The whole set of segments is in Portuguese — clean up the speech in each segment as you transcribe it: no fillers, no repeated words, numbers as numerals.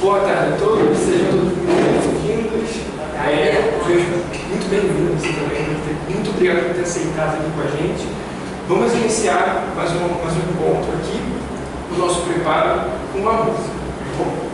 Boa tarde a todos, sejam todos bem-vindos. Muito bem-vindos também. Muito obrigado por ter aceitado aqui com a gente. Vamos iniciar mais um encontro aqui, o nosso preparo com uma música. Bom?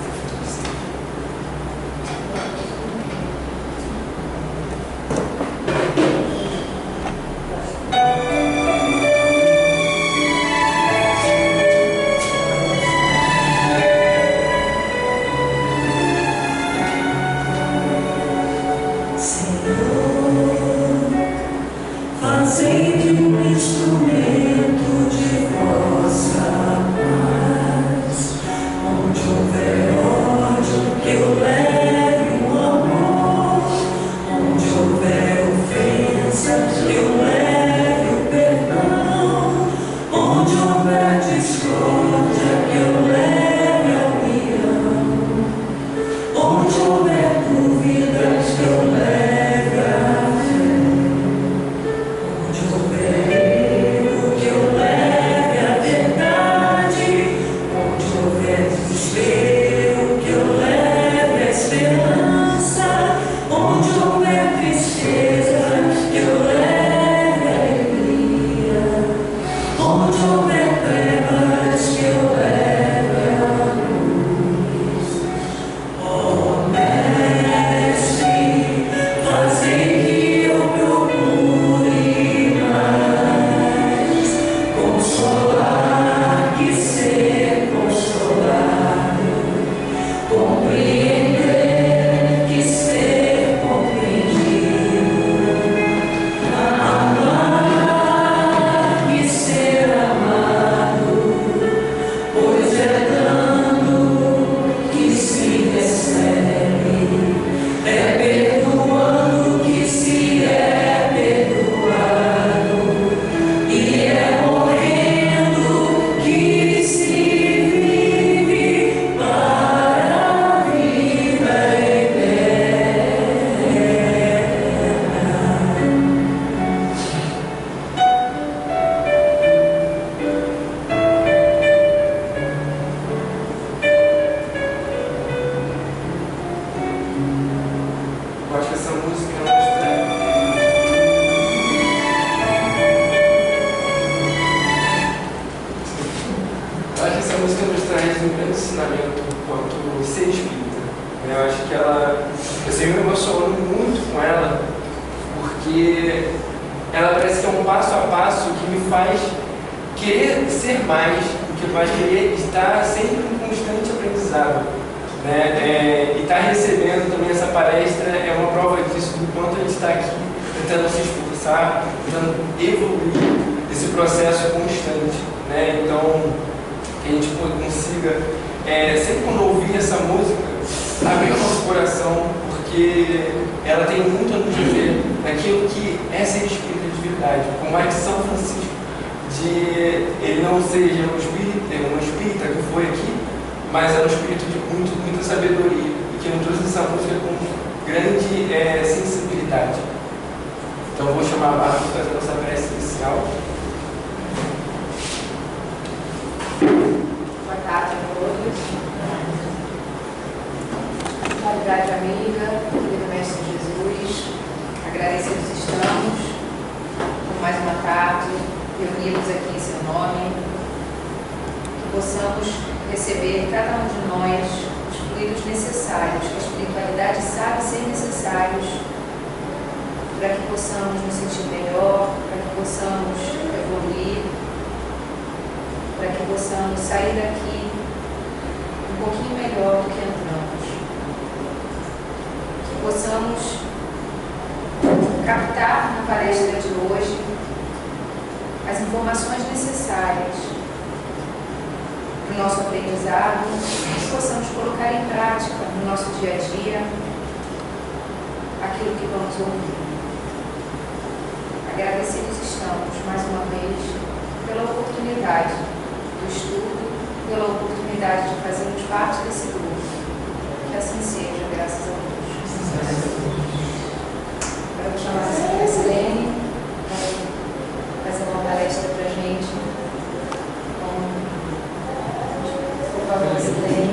Por favor, Silene.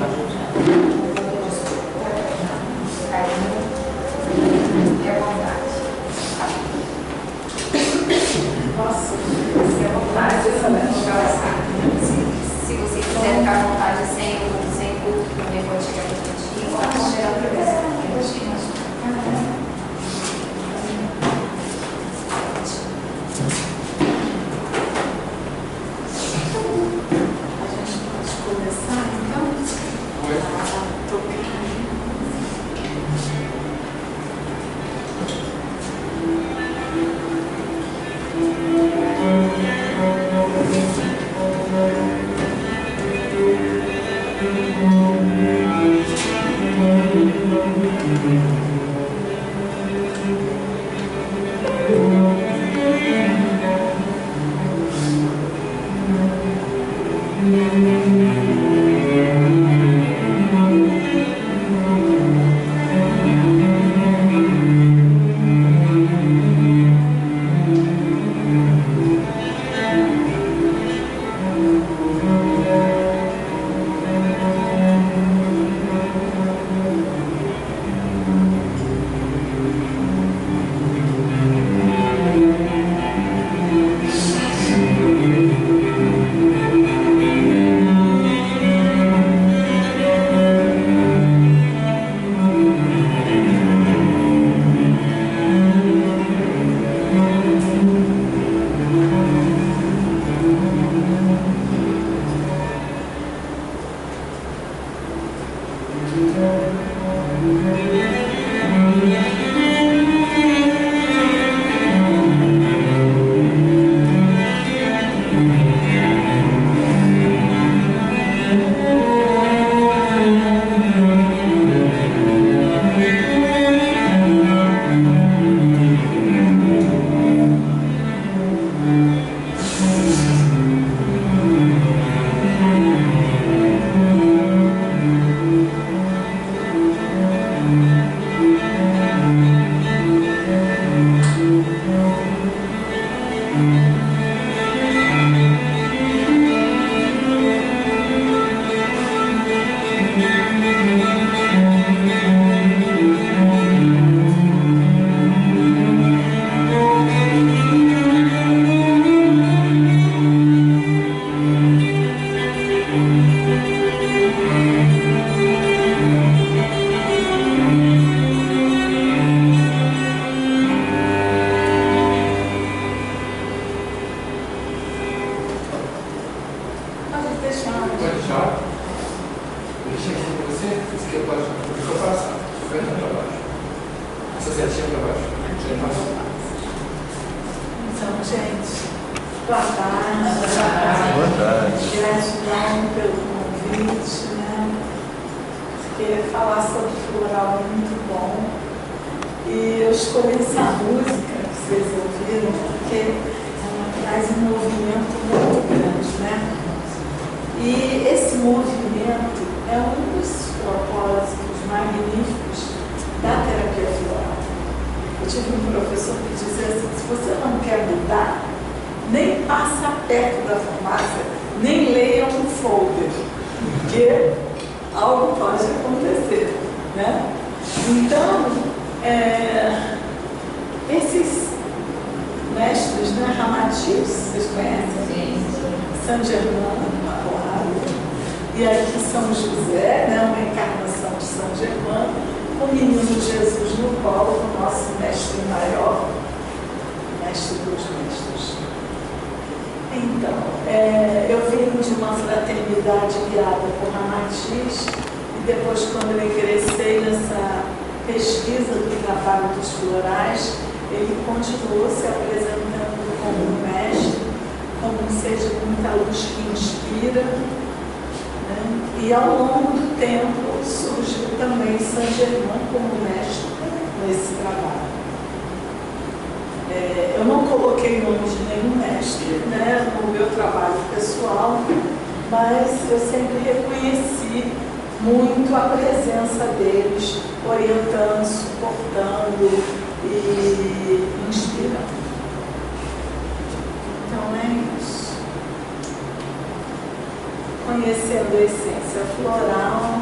Conhecendo a essência floral,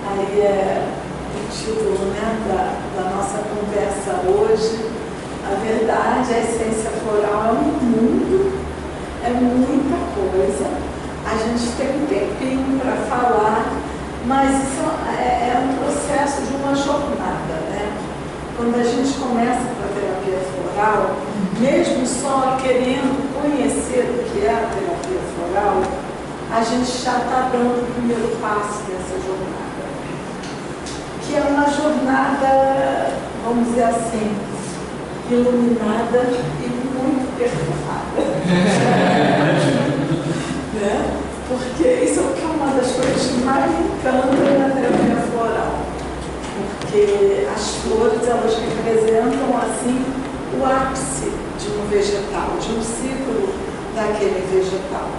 aí é o título, né, da nossa conversa hoje. A verdade, a essência floral é um mundo, é muita coisa. A gente tem um tempinho para falar, mas isso é um processo de uma jornada, né? Quando a gente começa com a terapia floral, mesmo só querendo conhecer o que é a terapia floral, a gente já está dando o primeiro passo dessa jornada, que é uma jornada, vamos dizer assim, iluminada e muito perfumada. Né? Porque isso é uma das coisas que mais me encanta na terapia floral. Porque as flores, elas representam assim o ápice de um vegetal, de um ciclo daquele vegetal.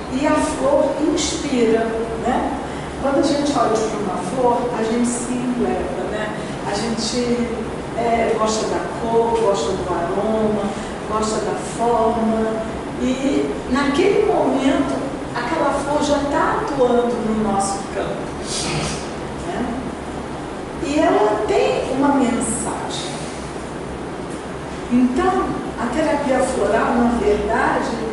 E a flor inspira, né? Quando a gente olha para uma flor, a gente se enleva, né? A gente gosta da cor, gosta do aroma, gosta da forma. E naquele momento, aquela flor já está atuando no nosso campo, né? E ela tem uma mensagem. Então, a terapia floral, na verdade,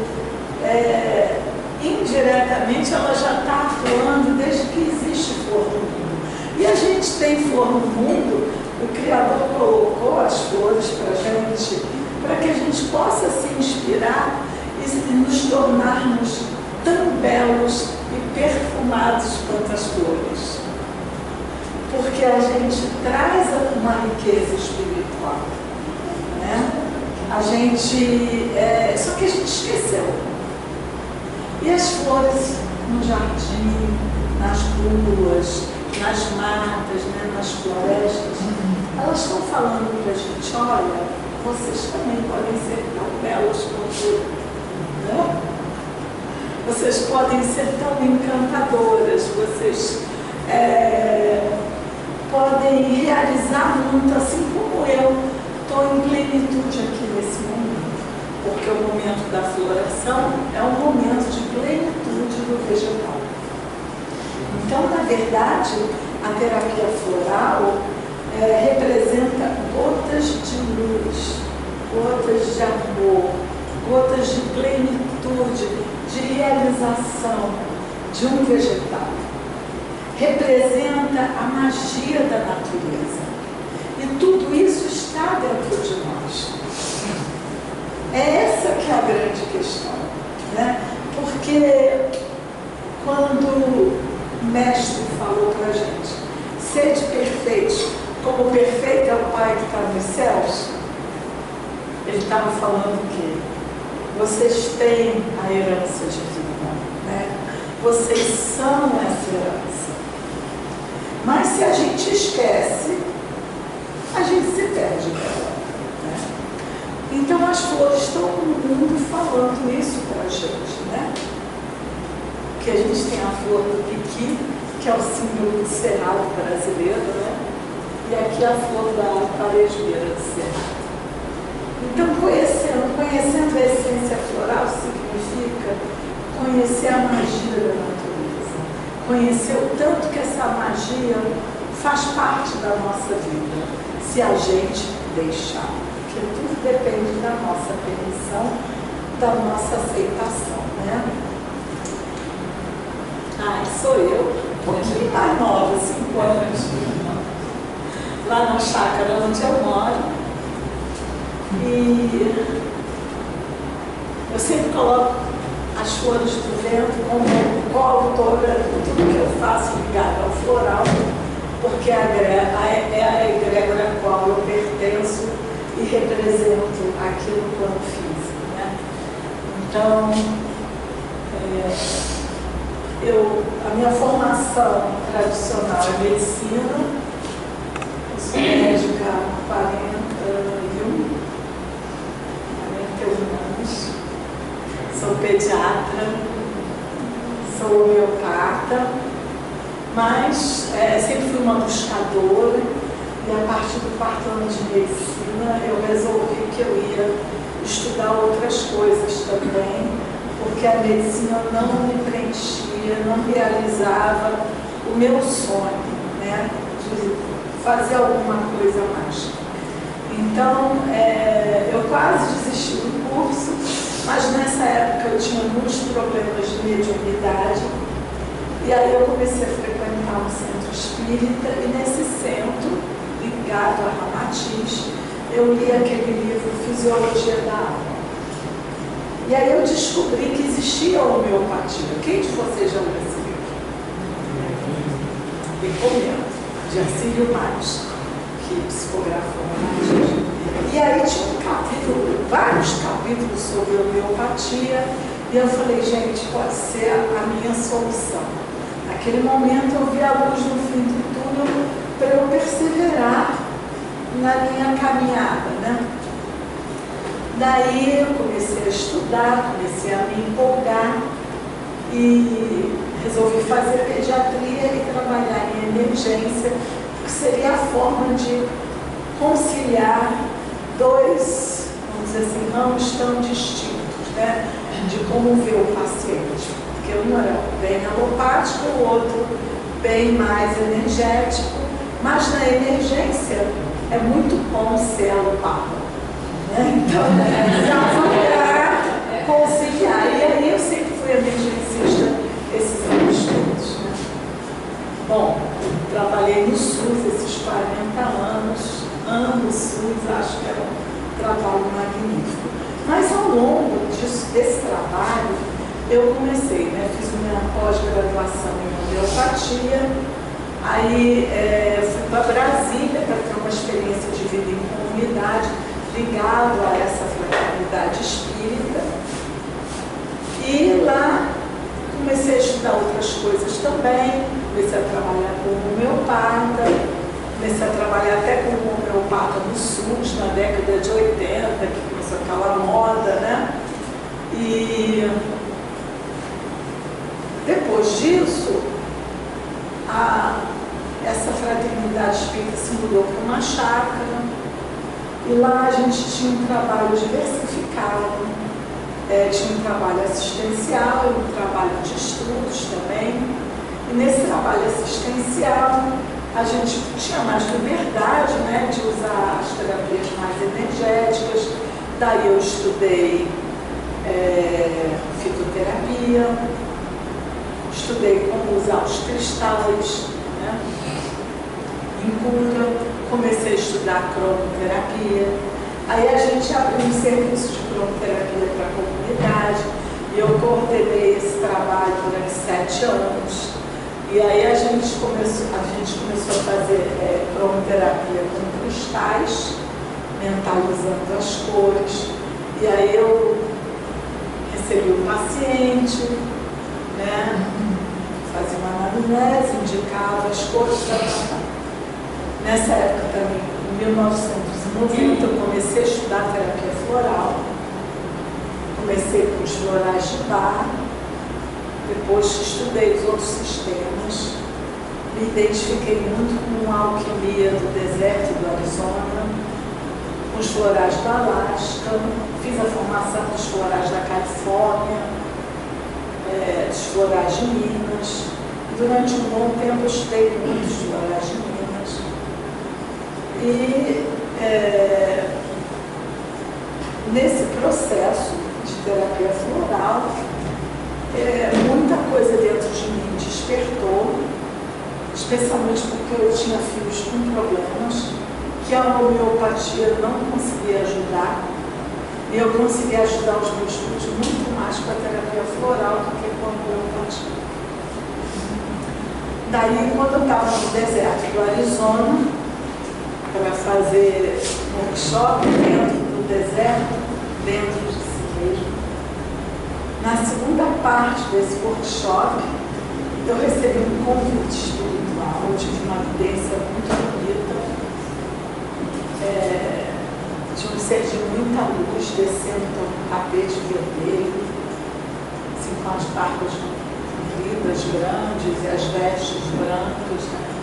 indiretamente ela já está atuando desde que existe flor no mundo. E a gente tem flor no mundo, o Criador colocou as flores para a gente, para que a gente possa se inspirar e nos tornarmos tão belos e perfumados quanto as flores. porque a gente traz uma riqueza espiritual, né? A gente, só que a gente esqueceu. E as flores no jardim, nas ruas, nas matas, né, nas florestas, elas estão falando para a gente, olha, vocês também podem ser tão belas quanto eu, né? Vocês podem ser tão encantadoras, vocês podem realizar muito, assim como eu estou em plenitude aqui nesse momento, porque o momento da floração é um momento de plenitude do vegetal. Então, na verdade, a terapia floral representa gotas de luz, gotas de amor, gotas de plenitude, de realização de um vegetal. Representa a magia da natureza. E tudo isso está dentro de nós. É essa que é a grande questão, né? Porque quando o mestre falou para a gente, sede perfeitos, como perfeito é o Pai que está nos céus, ele estava falando o quê? Vocês têm a herança divina, né? Vocês são essa herança. Mas se a gente esquece, a gente se perde dela, né? Então as flores estão no mundo falando isso para a gente, né? Que a gente tem a flor do piqui, que é o símbolo do cerrado brasileiro, né? E aqui a flor da parejeira do cerrado. Então, conhecendo a essência floral significa conhecer a magia da natureza, conhecer o tanto que essa magia faz parte da nossa vida, se a gente deixar, porque tudo depende da nossa permissão, da nossa aceitação, né? Sou eu, um pouquinho mais nova, 5 anos, lá na chácara onde eu moro. E eu sempre coloco as flores do vento como coautora de tudo que eu faço ligado ao floral, porque é a egrégora a qual eu pertenço e represento aqui no plano físico, né? Então, a minha formação tradicional é medicina, eu sou médica há 41 anos, sou pediatra, sou homeopata, mas sempre fui uma buscadora e a partir do 4º ano de medicina eu resolvi que eu ia estudar outras coisas também, porque a medicina não me preenchia, não realizava o meu sonho, né, de fazer alguma coisa mais. Então, eu quase desisti do curso, mas nessa época eu tinha muitos problemas de mediunidade, e aí eu comecei a frequentar um centro espírita, e nesse centro, ligado a Ramatiz, eu li aquele livro Fisiologia da Alma. E aí eu descobri que existia a homeopatia. Quem de vocês já leu esse livro? Recomendo, de Arcílio Matos, que psicografou Ramatiz. E aí tinha um capítulo, vários capítulos sobre homeopatia, e eu falei, gente, pode ser a minha solução. Naquele momento eu vi a luz no fim do túnel para eu perseverar na minha caminhada, né? Daí eu comecei a estudar, comecei a me empolgar e resolvi fazer pediatria e trabalhar em emergência, que seria a forma de conciliar dois, vamos dizer assim, ramos tão distintos, né? De como ver o paciente. Porque um era bem alopático, o outro bem mais energético, mas na emergência é muito bom ser alopata. Então, dava para conciliar. E aí eu sempre fui emergencista esses anos todos, né? Bom, trabalhei no SUS esses 40 anos, amo o SUS, acho que era um trabalho magnífico. Mas ao longo desse trabalho, eu comecei, né? Fiz minha pós-graduação em homeopatia, aí vida em comunidade, ligado a essa fraternidade espírita. E lá comecei a estudar outras coisas também, comecei a trabalhar como homeopata, comecei a trabalhar até como homeopata no SUS, na década de 80, que começou aquela moda, né? E depois disso, essa fraternidade espírita se mudou para uma chácara, e lá a gente tinha um trabalho diversificado, tinha um trabalho assistencial e um trabalho de estudos também. E nesse trabalho assistencial a gente tinha mais liberdade, né, de usar as terapias mais energéticas. Daí eu estudei fitoterapia, estudei como usar os cristais, né, em cura, comecei a estudar cromoterapia. Aí a gente abriu um serviço de cromoterapia para a comunidade e eu coordenei esse trabalho durante 7 anos. E aí a gente começou a fazer cromoterapia com cristais, mentalizando as cores. E aí eu recebi o paciente, né, fazia uma anamnese, indicava as cores. Nessa época também, em 1990, eu comecei a estudar terapia floral. Comecei com os florais de Bach, depois estudei os outros sistemas, me identifiquei muito com a alquimia do deserto do Arizona, com os florais do Alasca, fiz a formação dos florais da Califórnia, dos florais de Minas. Durante um bom tempo eu estudei muitos florais de Minas. E nesse processo de terapia floral, muita coisa dentro de mim despertou, especialmente porque eu tinha filhos com problemas que a homeopatia não conseguia ajudar, e eu conseguia ajudar os meus filhos muito mais com a terapia floral do que com a homeopatia. Daí, quando eu estava no deserto do Arizona, para fazer um workshop dentro do deserto, dentro de si mesmo, na segunda parte desse workshop, eu recebi um convite espiritual, eu tive uma evidência muito bonita, de um ser de muita luz descendo por um tapete vermelho, assim, com as barbas compridas, grandes, e as vestes brancas, né?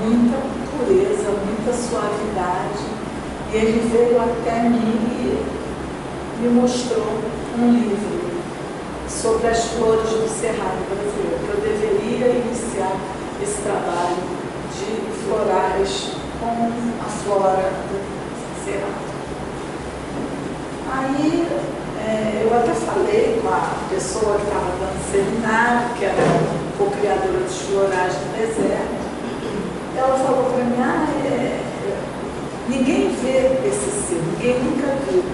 Muita pureza, muita suavidade. E ele veio até mim e me mostrou um livro sobre as flores do Cerrado brasileiro, que eu deveria iniciar esse trabalho de florais com a flora do Cerrado. Aí eu até falei com a pessoa que estava dando seminário, que era co-criadora dos florais do deserto. Ela falou para mim, ninguém vê esse ser, ninguém nunca viu.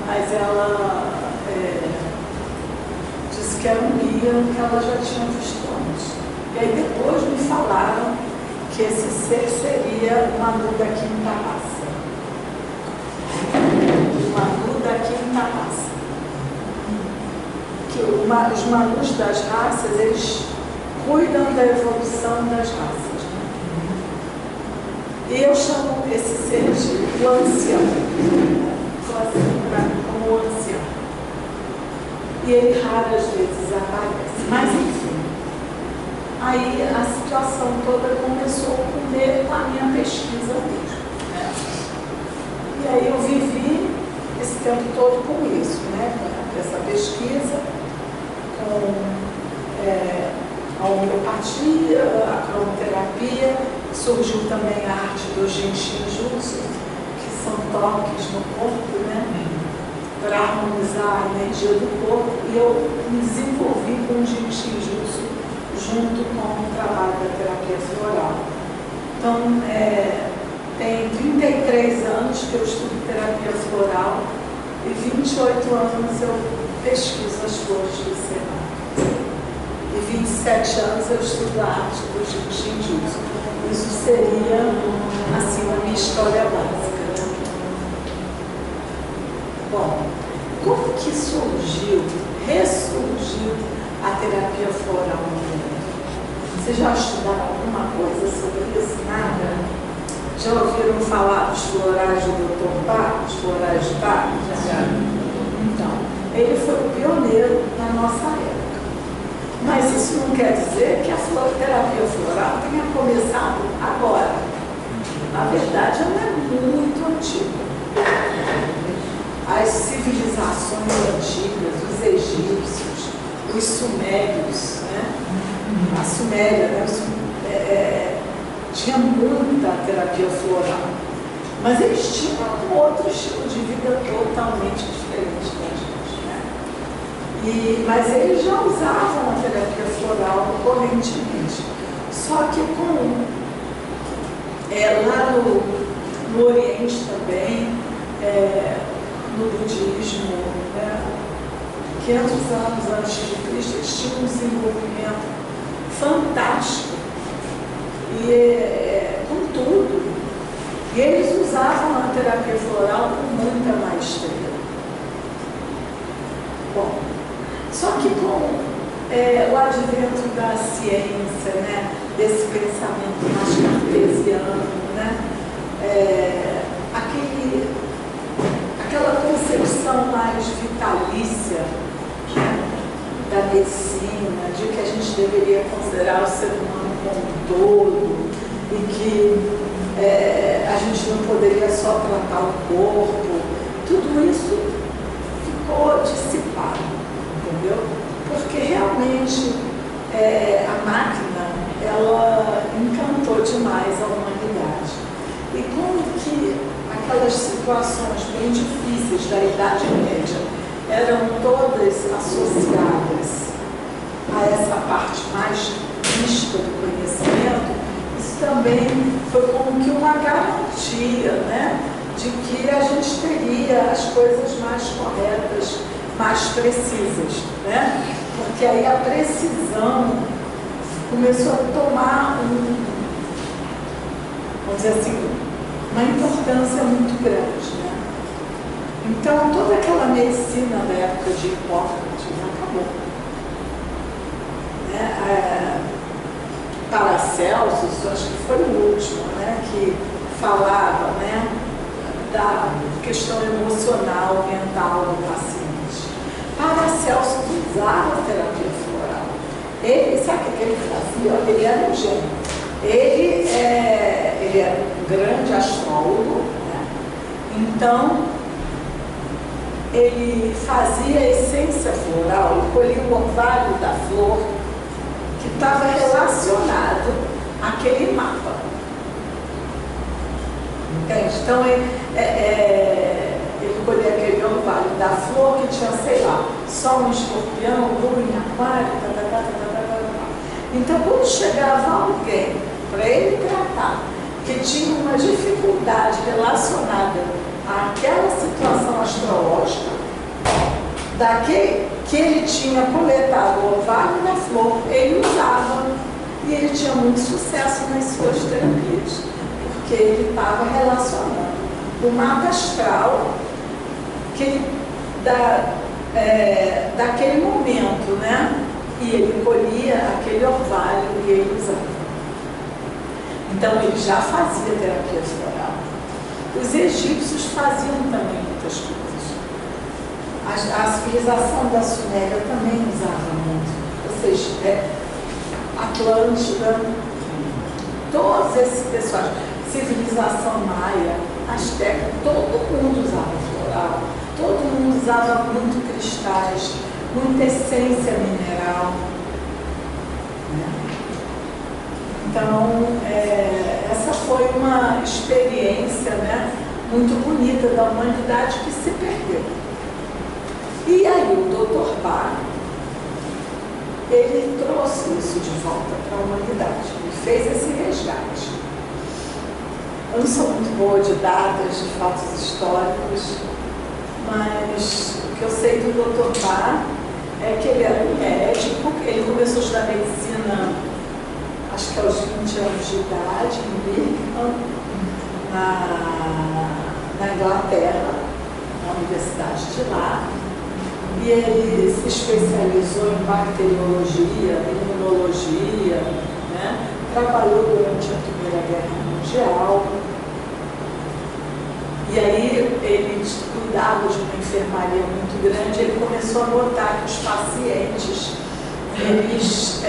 Mas ela disse que era um guia que ela já tinha visto antes. E aí depois me falaram que esse ser seria o Manu da quinta raça. O Manu da quinta raça. Que os Manus das raças, eles cuidam da evolução das raças. Né? E eu chamo esse ser de o ancião. Como o ancião. E ele raras vezes aparece. Mas enfim, aí a situação toda começou com a minha pesquisa mesmo. Né? E aí eu vivi esse tempo todo com isso, né? Com essa pesquisa, com a homeopatia, a cromoterapia, surgiu também a arte do Jinshin Jutsu, que são toques no corpo, né? Para harmonizar a energia do corpo, e eu me desenvolvi com o Jinshin Jutsu junto com o trabalho da terapia floral. Então, tem 33 anos que eu estudo terapia floral e 28 anos eu pesquiso as flores do Cerrado. e 27 anos eu estudo a arte do Shinjutsu. Isso seria, assim, a minha história básica, né? Bom, como que ressurgiu a terapia floral no mundo? Vocês já estudaram alguma coisa sobre isso? Nada? Já ouviram falar dos florais do Dr. Bach, dos florais de Bach? Já. Então, ele foi o pioneiro na nossa época. Mas isso não quer dizer que a terapia floral tenha começado agora. Na verdade, ela é muito antiga. As civilizações antigas, os egípcios, os sumérios, né? A Suméria, né? Tinha muita terapia floral, mas eles tinham um outro estilo de vida totalmente diferente da gente, né? Mas eles já usavam a terapia floral correntemente, só que lá no Oriente também, no budismo, né? 500 anos antes de Cristo, eles tinham um desenvolvimento fantástico, e com tudo. E eles usavam a terapia floral com muita maestria. Bom, só que com o advento da ciência, né, desse pensamento mais cartesiano, né, aquela concepção mais vitalícia, né, da medicina, de que a gente deveria considerar o ser humano como um todo e que a gente não poderia só tratar o corpo, tudo isso ficou dissipado, entendeu? Porque realmente a máquina, ela encantou demais a humanidade. E como que aquelas situações bem difíceis da Idade Média eram todas associadas a essa parte mais mística do conhecimento, isso também foi como que uma garantia, né, de que a gente teria as coisas mais corretas, mais precisas, né? Porque aí a precisão começou a tomar vamos dizer assim, uma importância muito grande, né? Então, toda aquela medicina da época de Hipócrates acabou. Né? Paracelsus, acho que foi o último, né, que falava, né, da questão emocional, mental do paciente. Paracelsus usava a terapia floral. Ele, sabe o que ele fazia? Olha, ele era um gênio. Ele era um grande astrólogo, né? Então, ele fazia a essência floral, ele colhia o orvalho da flor que estava relacionado àquele mapa. Entende? Então, ele colhia aquele orvalho da flor que tinha, sei lá, Sol em Escorpião, Lua em Aquário, Então, quando chegava alguém para ele tratar, que tinha uma dificuldade relacionada àquela situação astrológica, que ele tinha coletado o orvalho da flor, ele usava, e ele tinha muito sucesso nas suas terapias, porque ele estava relacionando o mapa astral daquele momento, né? E ele colhia aquele orvalho e ele usava. Então, ele já fazia terapia floral. Os egípcios faziam também muitas coisas. A civilização da Suméria também usava muito. Ou seja, Atlântida, todos esses pessoais, civilização maia, asteca, todo mundo usava floral, todo mundo usava muito cristais, muita essência mineral. Então, essa foi uma experiência, né, muito bonita da humanidade que se perdeu. E aí o Dr. Bach, ele trouxe isso de volta para a humanidade, ele fez esse resgate. Eu não sou muito boa de datas, de fatos históricos, mas o que eu sei do Dr. Bach é que ele era médico, ele começou a estudar medicina, acho que aos 20 anos de idade, em Birmingham, na Inglaterra, na universidade de lá. E ele se especializou em bacteriologia, imunologia, né? Trabalhou durante a Primeira Guerra Mundial. E aí ele cuidava de uma enfermaria muito grande. Ele começou a notar que os pacientes eles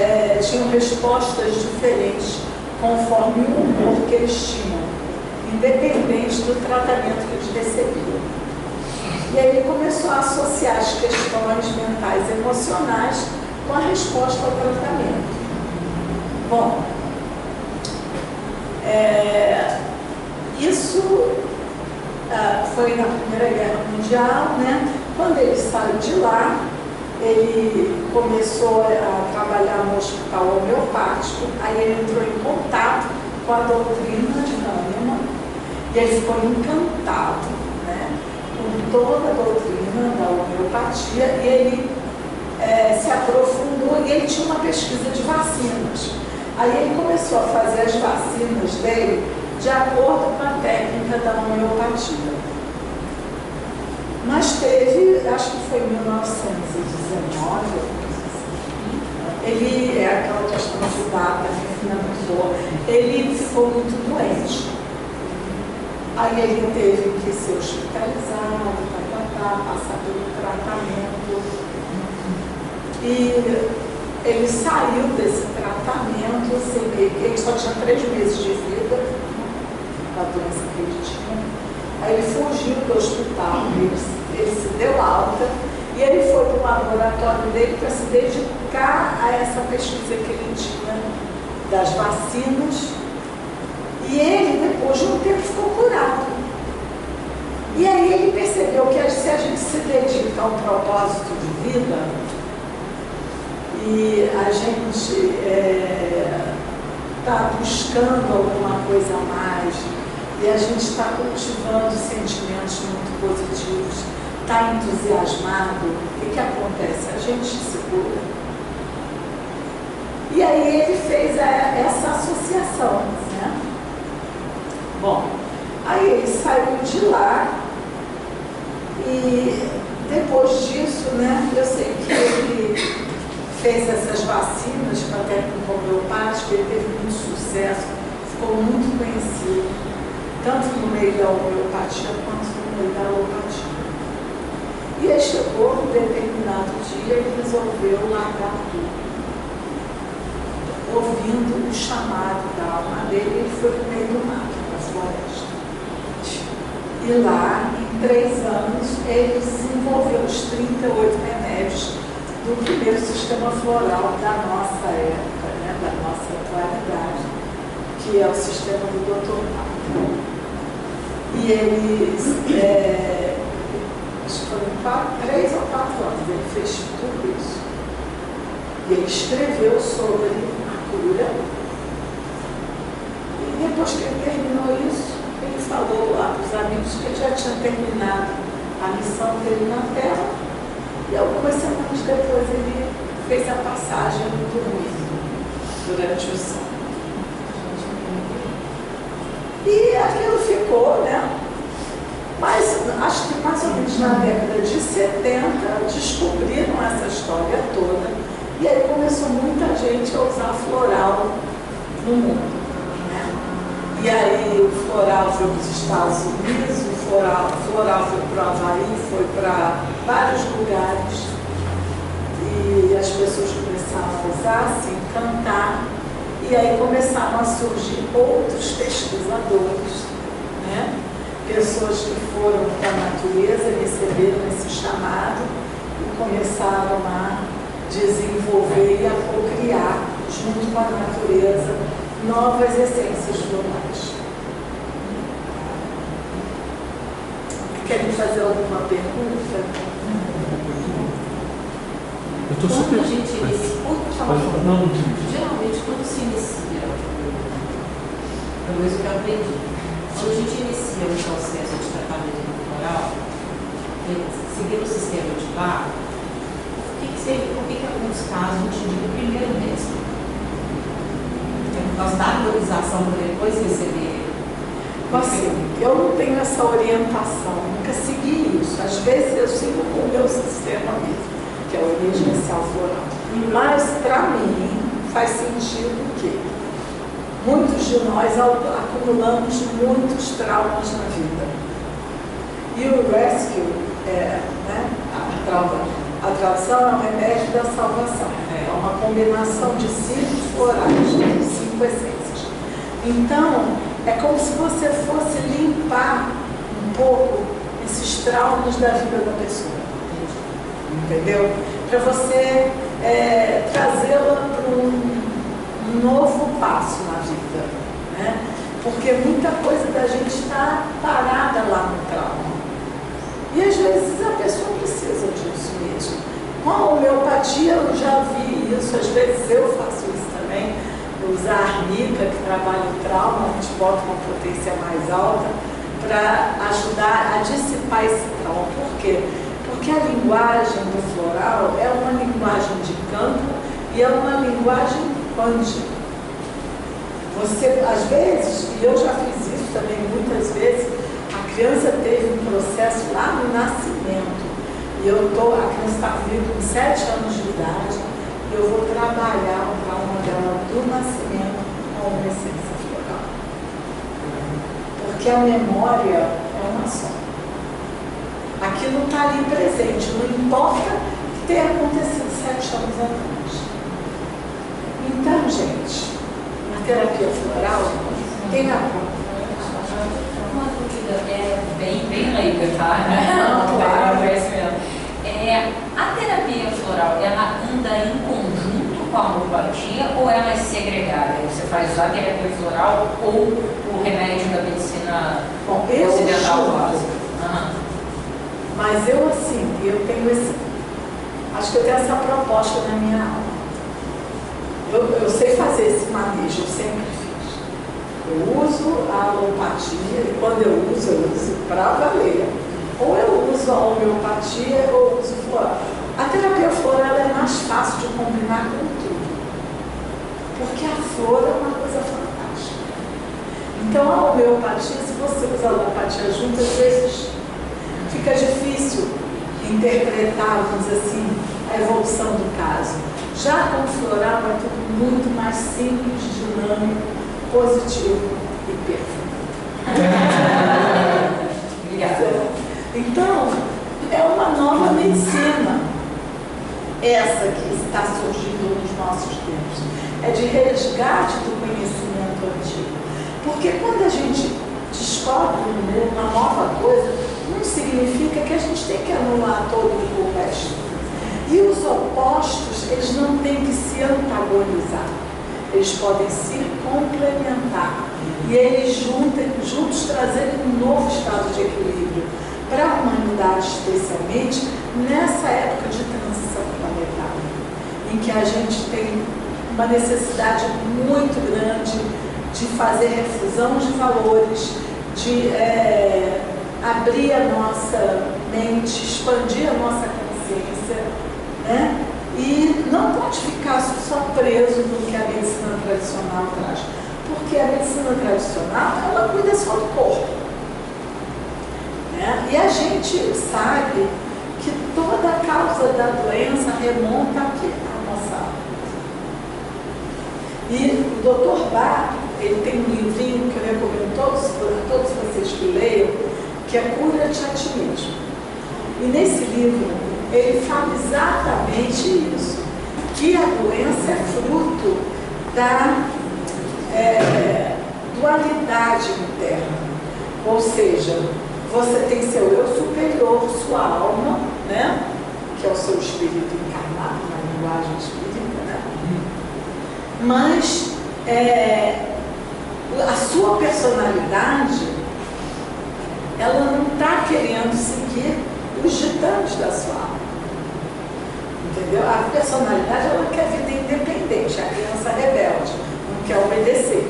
tinham respostas diferentes conforme o humor que eles tinham, independente do tratamento que eles recebiam. E aí ele começou a associar as questões mentais e emocionais com a resposta ao tratamento. Bom, isso foi na Primeira Guerra Mundial, né? Quando ele saiu de lá, ele começou a trabalhar no hospital homeopático, aí ele entrou em contato com a doutrina de Hahnemann e ele ficou encantado, né, com toda a doutrina da homeopatia, e ele se aprofundou, e ele tinha uma pesquisa de vacinas. Aí ele começou a fazer as vacinas dele de acordo com a técnica da homeopatia. Mas teve, acho que foi em 1919, ele, aquela questão de data, ele ficou muito doente. Aí ele teve que ser hospitalizado, passar pelo tratamento. E ele saiu desse tratamento, assim, ele só tinha 3 meses de vida, da doença que ele tinha. Aí ele fugiu do hospital, ele se deu alta, e ele foi para o laboratório dele para se dedicar a essa pesquisa que ele tinha das vacinas. E ele, depois de um tempo, ficou curado. E aí ele percebeu que se a gente se dedica a um propósito de vida, e a gente está buscando alguma coisa a mais, e a gente está cultivando sentimentos muito positivos, está entusiasmado, o que acontece? A gente se cura. E aí ele fez essa associação, né? Bom, aí ele saiu de lá e depois disso, né, eu sei que ele fez essas vacinas com a técnica homeopática, ele teve muito sucesso, ficou muito conhecido, tanto no meio da homeopatia quanto no meio da alopatia. E aí chegou um determinado dia e resolveu largar tudo. Ouvindo o chamado da alma dele, ele foi para o meio do mato, para a floresta. E lá, em 3 anos, ele desenvolveu os 38 remédios do primeiro sistema floral da nossa época, né, da nossa atualidade, que é o sistema do Dr. Marco. E ele, acho que foram 3 ou 4 anos, ele fez tudo isso. E ele escreveu sobre a cura. E depois que ele terminou isso, ele falou lá para os amigos que ele já tinha terminado a missão dele na Terra. E algumas semanas depois ele fez a passagem no dormido durante o sono. E aquilo ficou, né? Mas acho que mais ou menos na década de 70 descobriram essa história toda, e aí começou muita gente a usar floral no mundo, né? E aí o floral foi para os Estados Unidos, o floral foi para o Havaí, foi para vários lugares, e as pessoas começaram a usar, se encantar, e aí começaram a surgir outros pesquisadores, né? Pessoas que foram para a natureza, receberam esse chamado e começaram a desenvolver e a cocriar, junto com a natureza, novas essências florais. Querem fazer alguma pergunta? Quando a gente inicia, geralmente quando se inicia, pelo menos o que eu aprendi, quando a gente inicia um processo de tratamento floral, seguindo o sistema de Bach, por que em alguns casos a gente diz primeiro mesmo? Nós dar valorização para depois receber. Assim, eu não tenho essa orientação, nunca segui isso. Às vezes eu sigo com o meu sistema mesmo, que é o emergencial floral. Mas, para mim, faz sentido que muitos de nós acumulamos muitos traumas na vida. E o rescue, a tradução é o remédio da salvação. É uma combinação de 5 florais, 5 essências. Então, é como se você fosse limpar um pouco esses traumas da vida da pessoa. Entendeu? Para você trazê-la para um novo passo na vida. Né? Porque muita coisa da gente está parada lá no trauma. E às vezes a pessoa precisa disso mesmo. Com a homeopatia eu já vi isso, às vezes eu faço isso também. Usar a arnica, que trabalha o trauma, a gente bota uma potência mais alta para ajudar a dissipar esse trauma. Por quê? Porque a linguagem do floral é uma linguagem de campo e é uma linguagem quântica. Você, às vezes, e eu já fiz isso também muitas vezes, a criança teve um processo lá no nascimento. E a criança está comigo com 7 anos de idade, e eu vou trabalhar o trauma dela do nascimento com uma essência floral. Porque a memória é uma só. Aquilo está ali presente, não importa que tenha acontecido 7 anos atrás. Então, gente, na terapia floral tem a uma dúvida bem leiga, tá? Não, claro. A terapia floral, ela anda em conjunto com a homeopatia ou ela é segregada? Você faz a terapia floral ou o remédio da medicina ocidental básica? Mas eu tenho acho que eu tenho essa proposta na minha alma. Eu sei fazer esse manejo, eu sempre fiz. Eu uso a alopatia e quando eu uso para valer. Ou eu uso a homeopatia ou eu uso floral. A terapia floral é mais fácil de combinar com tudo. Porque a flor é uma coisa fantástica. Então a homeopatia, se você usa a alopatia junto, às vezes fica difícil interpretar, vamos dizer assim, a evolução do caso. Já com o floral é tudo muito mais simples, dinâmico, positivo e perfeito. Obrigada. Então, é uma nova medicina, essa que está surgindo nos nossos tempos. É de resgate do conhecimento antigo. Porque quando a gente descobre uma nova coisa, não significa que a gente tem que anular todo o resto. E os opostos, eles não têm que se antagonizar. Eles podem se complementar. E eles juntos trazerem um novo estado de equilíbrio para a humanidade, especialmente nessa época de transição planetária, em que a gente tem uma necessidade muito grande de fazer refusão de valores, de abrir a nossa mente, expandir a nossa consciência, né? E não pode ficar só preso no que a medicina tradicional traz, porque a medicina tradicional, ela cuida só do corpo. E a gente sabe que toda a causa da doença remonta aqui, à nossa alma. E o Dr. Bach, ele tem um livrinho que eu recomendo a todos vocês que leiam, que é Cura-te a ti mesmo. E nesse livro, ele fala exatamente isso, que a doença é fruto da dualidade interna. Ou seja, você tem seu eu superior, sua alma, né? Que é o seu espírito encarnado, na linguagem espírita, né? Mas a sua personalidade, ela não está querendo seguir os ditames da sua alma. Entendeu? A personalidade, ela quer vida independente, a criança rebelde, não quer obedecer.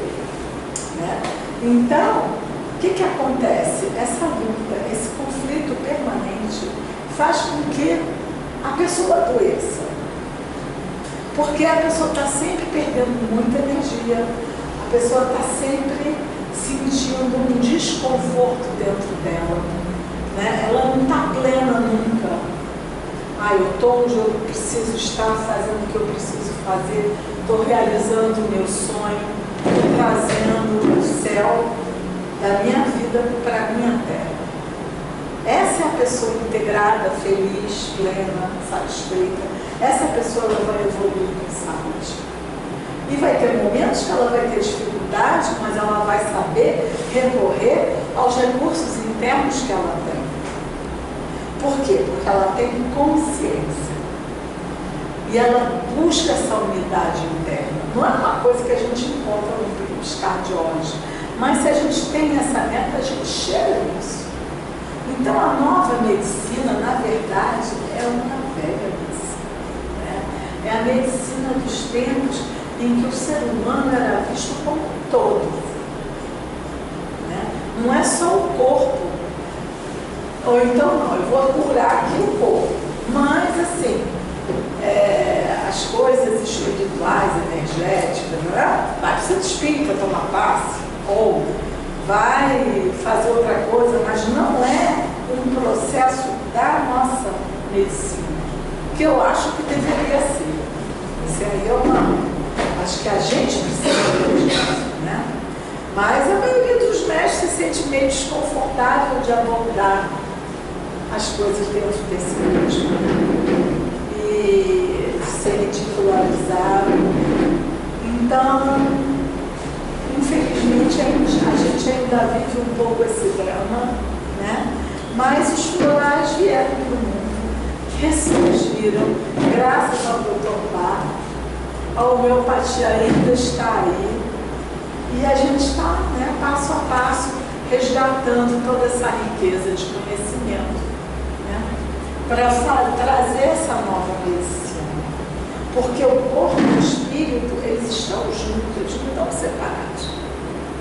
Né? Então, o que acontece? Essa luta, esse conflito permanente faz com que a pessoa adoeça. Porque a pessoa está sempre perdendo muita energia, a pessoa está sempre sentindo um desconforto dentro dela, né? Ela não está plena nunca. Eu estou onde eu preciso estar, fazendo o que eu preciso fazer, estou realizando o meu sonho, estou trazendo o céu da minha vida para a minha terra. Essa é a pessoa integrada, feliz, plena, satisfeita. Essa pessoa ela vai evoluir com saúde. E vai ter momentos que ela vai ter dificuldade, mas ela vai saber recorrer aos recursos internos que ela tem. Por quê? Porque ela tem consciência. E ela busca essa unidade interna. Não é uma coisa que a gente encontra no piscar de olhos. Mas se a gente tem essa meta, a gente chega nisso. Então a nova medicina, na verdade, é uma velha medicina. Né? É a medicina dos tempos em que o ser humano era visto como um todo. Né? Não é só o corpo. Ou então não, eu vou curar aqui o corpo. Mas assim, as coisas espirituais, energéticas, né? Vai para o centro espírita tomar passe, ou vai fazer outra coisa, mas não é um processo da nossa medicina, que eu acho que deveria ser. Isso aí é acho que a gente precisa ver disso, né? Mas a maioria dos mestres se sente meio desconfortável de abordar as coisas dentro desse mesmo e ser ridicularizado. Então, infelizmente, a gente ainda vive um pouco esse drama, né? Mas os florais vieram para o mundo, ressurgiram, graças ao Dr. Bach, a homeopatia ainda está aí, e a gente está, né, passo a passo, resgatando toda essa riqueza de conhecimento, né, para trazer essa nova medicina. Porque o corpo e o espírito, eles estão juntos, eles não estão separados.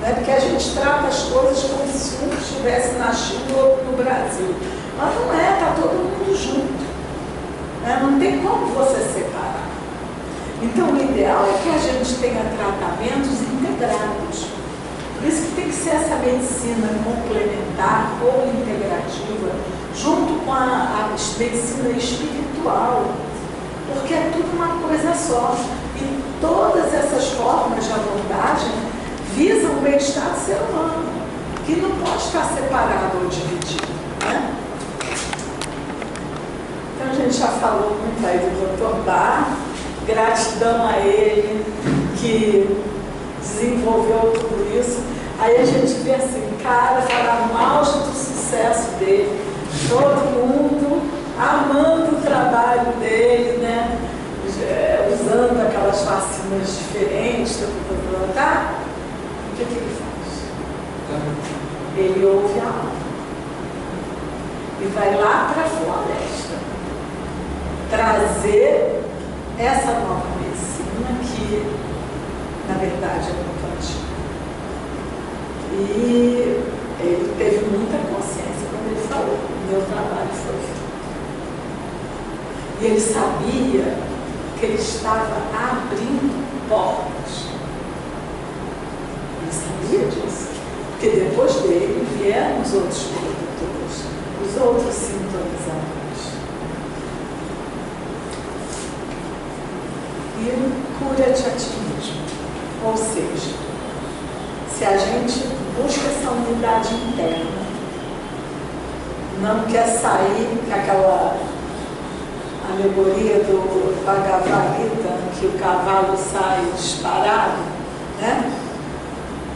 Né? Porque a gente trata as coisas como se um estivesse na China ou no Brasil. Mas não é, está todo mundo junto. Né? Não tem como você separar. Então o ideal é que a gente tenha tratamentos integrados. Por isso que tem que ser essa medicina complementar ou integrativa, junto com a medicina espiritual. Porque é tudo uma coisa só. E todas essas formas de abordagem visam o bem-estar do ser humano, que não pode estar separado ou dividido. Né? Então a gente já falou muito aí do Dr. Bach, gratidão a ele que desenvolveu tudo isso. Aí a gente vê assim, cara, falar no auge do sucesso dele, todo mundo amando o trabalho dele, né? Usando aquelas vacinas diferentes, tá? O que ele faz? Ele ouve a alma e vai lá para a floresta trazer essa nova medicina que, na verdade, é muito antiga. E ele teve muita consciência quando ele falou: meu trabalho foi feito. E ele sabia que ele estava abrindo portas. Ele sabia disso. Porque depois dele vieram os outros produtores, os outros sintonizadores. E cura-te a ti mesmo. Ou seja, se a gente busca essa unidade interna, não quer sair com aquela alegoria do Bhagavad Gita, que o cavalo sai disparado, né?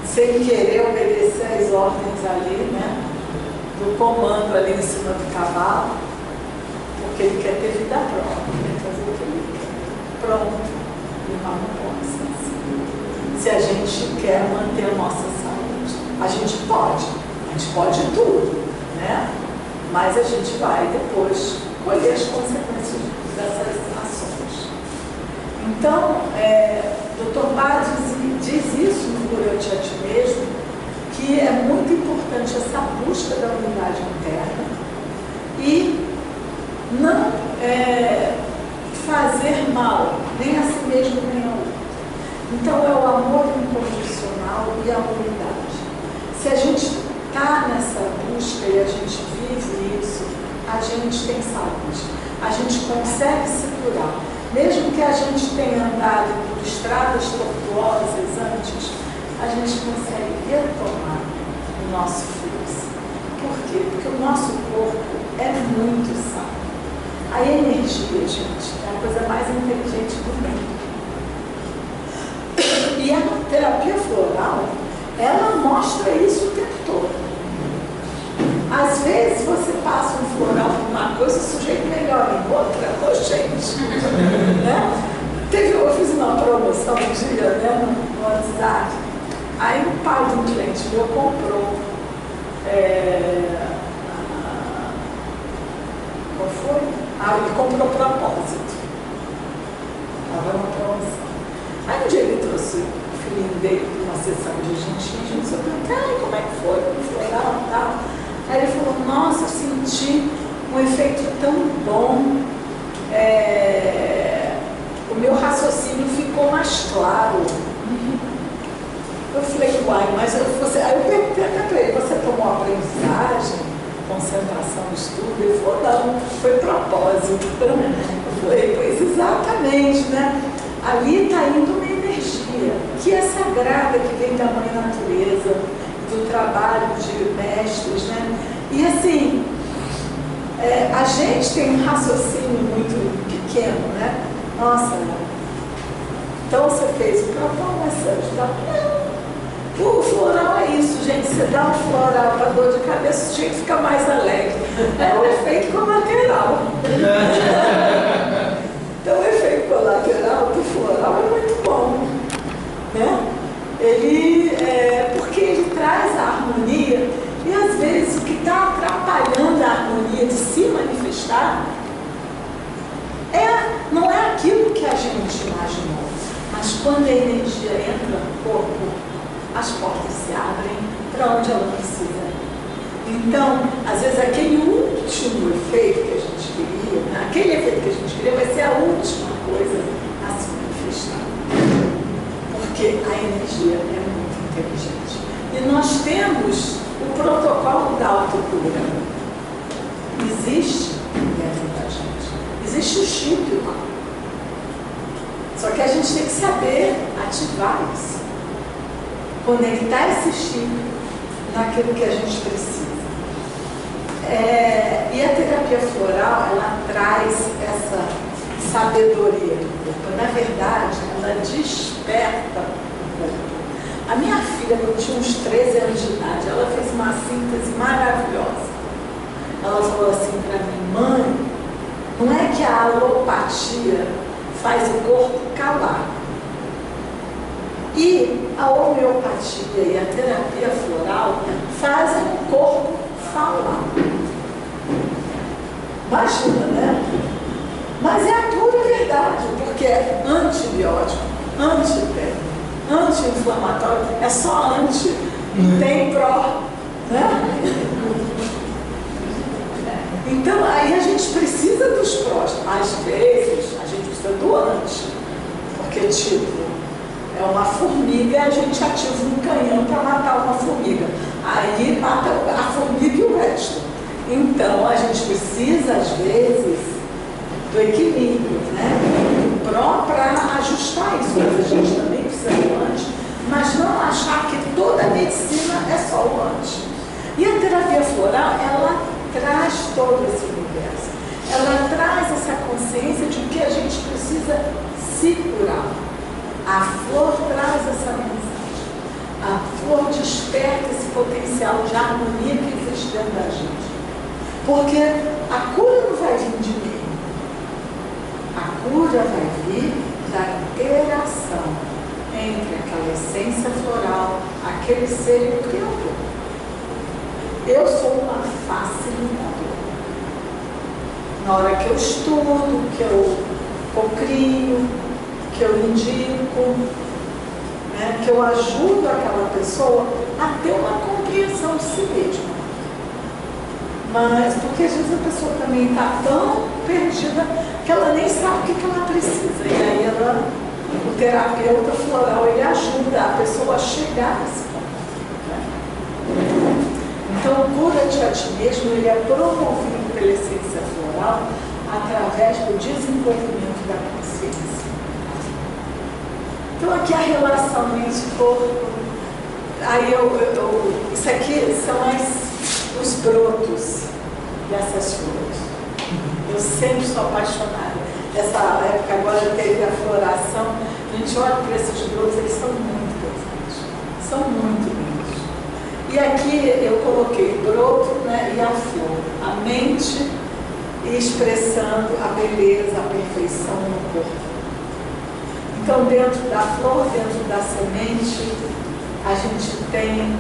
Sem querer obedecer às ordens ali, né? Do comando ali em cima do cavalo, porque ele quer ter vida própria, quer fazer o que ele quer. Pronto, e não pode ser assim. Se a gente quer manter a nossa saúde, a gente pode tudo, né? Mas a gente vai depois colher as consequências dessas ações. Então, Dr. Bach diz isso no Cura-te a ti mesmo, que é muito importante essa busca da unidade interna e não fazer mal nem a si busca e a gente vive isso, a gente tem saúde. A gente consegue se curar. Mesmo que a gente tenha andado por estradas tortuosas antes, a gente consegue retomar o nosso fluxo. Por quê? Porque o nosso corpo é muito sábio. A energia, gente, é a coisa mais inteligente do mundo. E a terapia floral, ela mostra isso o tempo todo. Às vezes você passa um floral por uma coisa, o sujeito melhora em outra, gente. Né? Eu fiz uma promoção um dia, né, no WhatsApp. Aí o pai de um cliente meu comprou. Qual foi? Ele comprou propósito. Estava uma promoção. Aí um dia ele trouxe o filhinho dele para uma sessão de gentil, a gente só perguntou, como é que foi? O floral e tal. Aí ele falou, nossa, eu senti um efeito tão bom, o meu raciocínio ficou mais claro. Eu falei, uai, mas aí eu perguntei até para ele, você tomou aprendizagem, concentração, estudo? Ele falou, não, foi propósito. Eu falei, pois exatamente, né? Ali está indo uma energia que é sagrada, que vem da Mãe Natureza, do trabalho de mestres, né? E assim, a gente tem um raciocínio muito pequeno, né? Nossa, então você fez o propósito, não. O floral é isso, gente. Você dá um floral para dor de cabeça, o sujeito fica mais alegre. É o efeito colateral. Então, o efeito colateral do floral é muito bom, né? Porque ele traz a harmonia e às vezes o que está atrapalhando a harmonia de se manifestar não é aquilo que a gente imaginou, mas quando a energia entra no corpo, as portas se abrem para onde ela precisa ir. Então, às vezes aquele último efeito que a gente queria, né? Aquele efeito que a gente queria vai ser a última coisa a se manifestar. Porque a energia é muito inteligente. E nós temos o protocolo da autocura. Existe dentro da gente. Existe o chip lá. Só que a gente tem que saber ativar isso. Conectar esse chip naquilo que a gente precisa. E a terapia floral, ela traz essa sabedoria do corpo. Na verdade, ela desperta o corpo. A minha filha, quando tinha uns 13 anos de idade, ela fez uma síntese maravilhosa. Ela falou assim para mim, mãe, não é que a alopatia faz o corpo calar. E a homeopatia e a terapia floral fazem o corpo falar. Imagina, né? Mas é a pura verdade, porque é antibiótico, antitérmico, anti-inflamatório, é só anti, não tem pró, né? Então, aí a gente precisa dos prós. Às vezes, a gente precisa do anti, porque, tipo, é uma formiga, a gente ativa um canhão para matar uma formiga. Aí mata a formiga e o resto. Então, a gente precisa, às vezes, do equilíbrio, né? Do pró para ajustar isso. Mas a gente também precisa do anti, mas não achar que toda a medicina é só o anti. E a terapia floral, ela traz todo esse universo. Ela traz essa consciência de que a gente precisa se curar. A flor traz essa mensagem. A flor desperta esse potencial de harmonia que existe dentro da gente. Porque a cura não vai vir de mim. A cura vai vir da interação entre aquela essência floral, aquele ser e o Criador. Eu sou uma facilitadora. Na hora que eu estudo, que eu cocrio, que eu indico, né, que eu ajudo aquela pessoa a ter uma compreensão de si mesma. Mas porque às vezes a pessoa também está tão perdida que ela nem sabe o que ela precisa. E aí o terapeuta floral, ele ajuda a pessoa a chegar nesse ponto. Né? Então, o cura-te a ti mesmo, ele é promovido pela essência floral através do desenvolvimento da consciência. Então, aqui a relação mente-corpo. Aí isso aqui são os brotos dessas flores. Eu sempre sou apaixonada. Essa época agora teve a floração. A gente olha para esses brotos, eles são muito bonitos. São muito lindos. E aqui eu coloquei broto, né, e a flor. A mente expressando a beleza, a perfeição no corpo. Então, dentro da flor, dentro da semente, a gente tem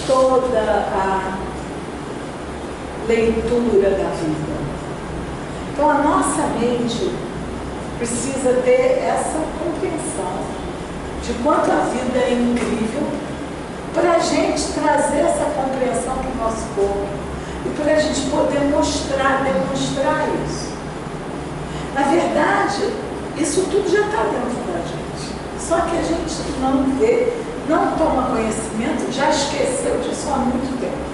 toda a leitura da vida. Então, a nossa mente precisa ter essa compreensão de quanto a vida é incrível para a gente trazer essa compreensão para o nosso corpo e para a gente poder demonstrar isso. Na verdade, isso tudo já está dentro da gente. Só que a gente não vê, não toma conhecimento, já esqueceu disso há muito tempo.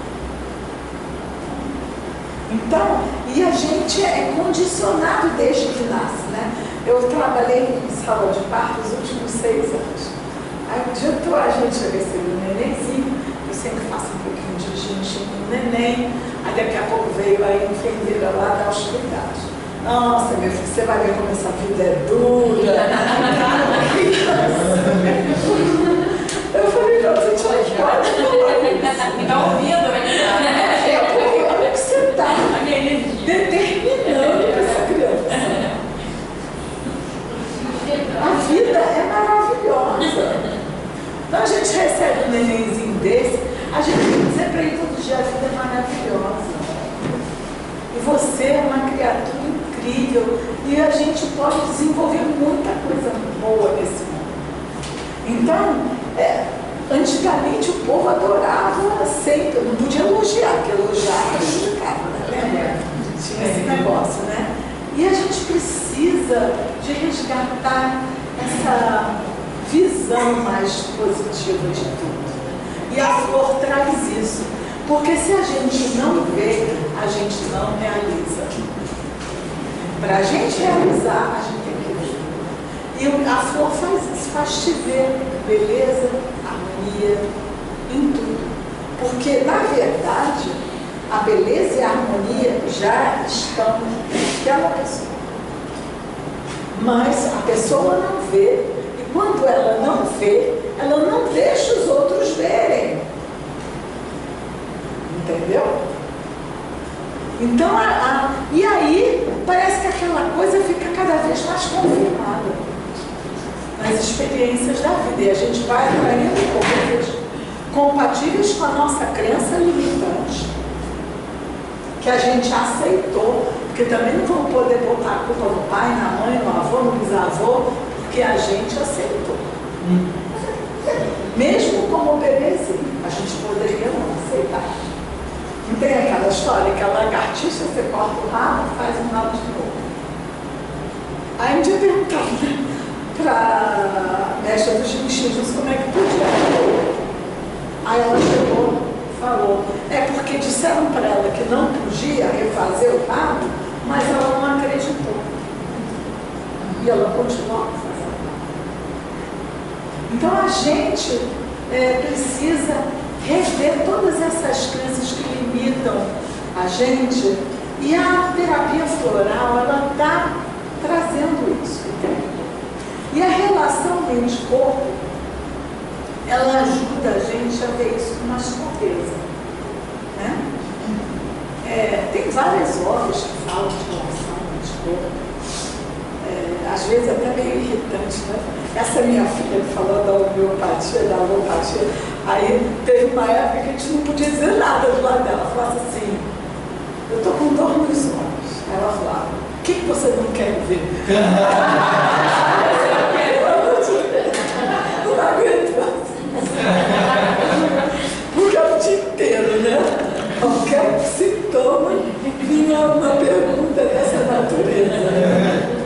Então, e a gente é condicionado desde que nasce, né? Eu trabalhei em sala de parto os últimos 6 anos. Aí um dia a gente recebeu um nenenzinho, eu sempre faço um pouquinho de xixi no neném, aí daqui a pouco veio a enfermeira lá dar os cuidados. Nossa, meu filho, você vai ver como essa vida é dura. Eu falei, não, gente, não pode falar isso. Está ouvindo, né? Porque olha que você está determinando para essa criança. A vida é maravilhosa. Então a gente recebe um nenenzinho desse, a gente tem que dizer para ele todo dia, a vida é maravilhosa. E você é uma criatura incrível e a gente pode desenvolver muita coisa boa nesse mundo. Então, antigamente o povo adorava sempre, não podia elogiar, porque elogiar prejudicava, né? Lembra? Tinha esse negócio, né? E a gente precisa de resgatar essa visão mais positiva de tudo. E a flor traz isso. Porque se a gente não vê, a gente não realiza. Para a gente realizar, a gente tem que ver. E a flor faz isso, faz te ver beleza, harmonia, em tudo. Porque, na verdade, a beleza e a harmonia já estão naquela pessoa. Mas a pessoa não vê. E quando ela não vê, ela não deixa os outros verem. Entendeu? Então, e aí, parece que aquela coisa fica cada vez mais confirmada nas experiências da vida. E a gente vai atraindo coisas compatíveis com a nossa crença limitante, que a gente aceitou, porque também não vamos poder botar a culpa no pai, na mãe, no avô, no bisavô, porque a gente aceitou. Mesmo como bebezinho, a gente poderia não aceitar. Não tem aquela história que a lagartixa, você corta o rabo, faz um rabo de novo. Aí um dia perguntaram para a mestra dos bichos como é que podia. Aí ela chegou e falou, é porque disseram para ela que não podia refazer o rabo, mas ela não acreditou. E ela continuou fazendo. Então a gente precisa rever todas essas crenças que limitam a gente, e a terapia floral, ela está trazendo isso. E a relação mente-corpo, ela ajuda a gente a ver isso com mais clareza, né? Tem várias obras que falam de relação mente-corpo, às vezes até meio irritante, né? Essa minha filha que falou da homeopatia, da alopatia, aí teve uma época que a gente não podia dizer nada do lado dela. Ela falava assim, eu estou com dor nos olhos. Aí ela falava, o que você não quer ver? Não aguento. Porque é o dia inteiro, né? Qualquer sintoma vinha uma pergunta dessa natureza.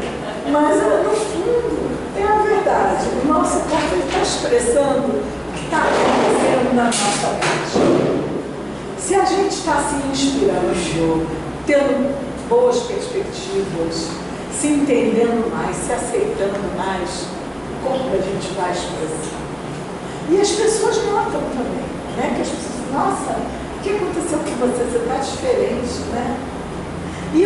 Mas, no fundo, é a verdade. O nosso corpo está expressando o que está acontecendo na nossa mente. Se a gente está se inspirando, tendo boas perspectivas, se entendendo mais, se aceitando mais, o corpo da gente vai expressar. E as pessoas notam também, né? Que as pessoas, nossa, o que aconteceu com você? Você está diferente, né? E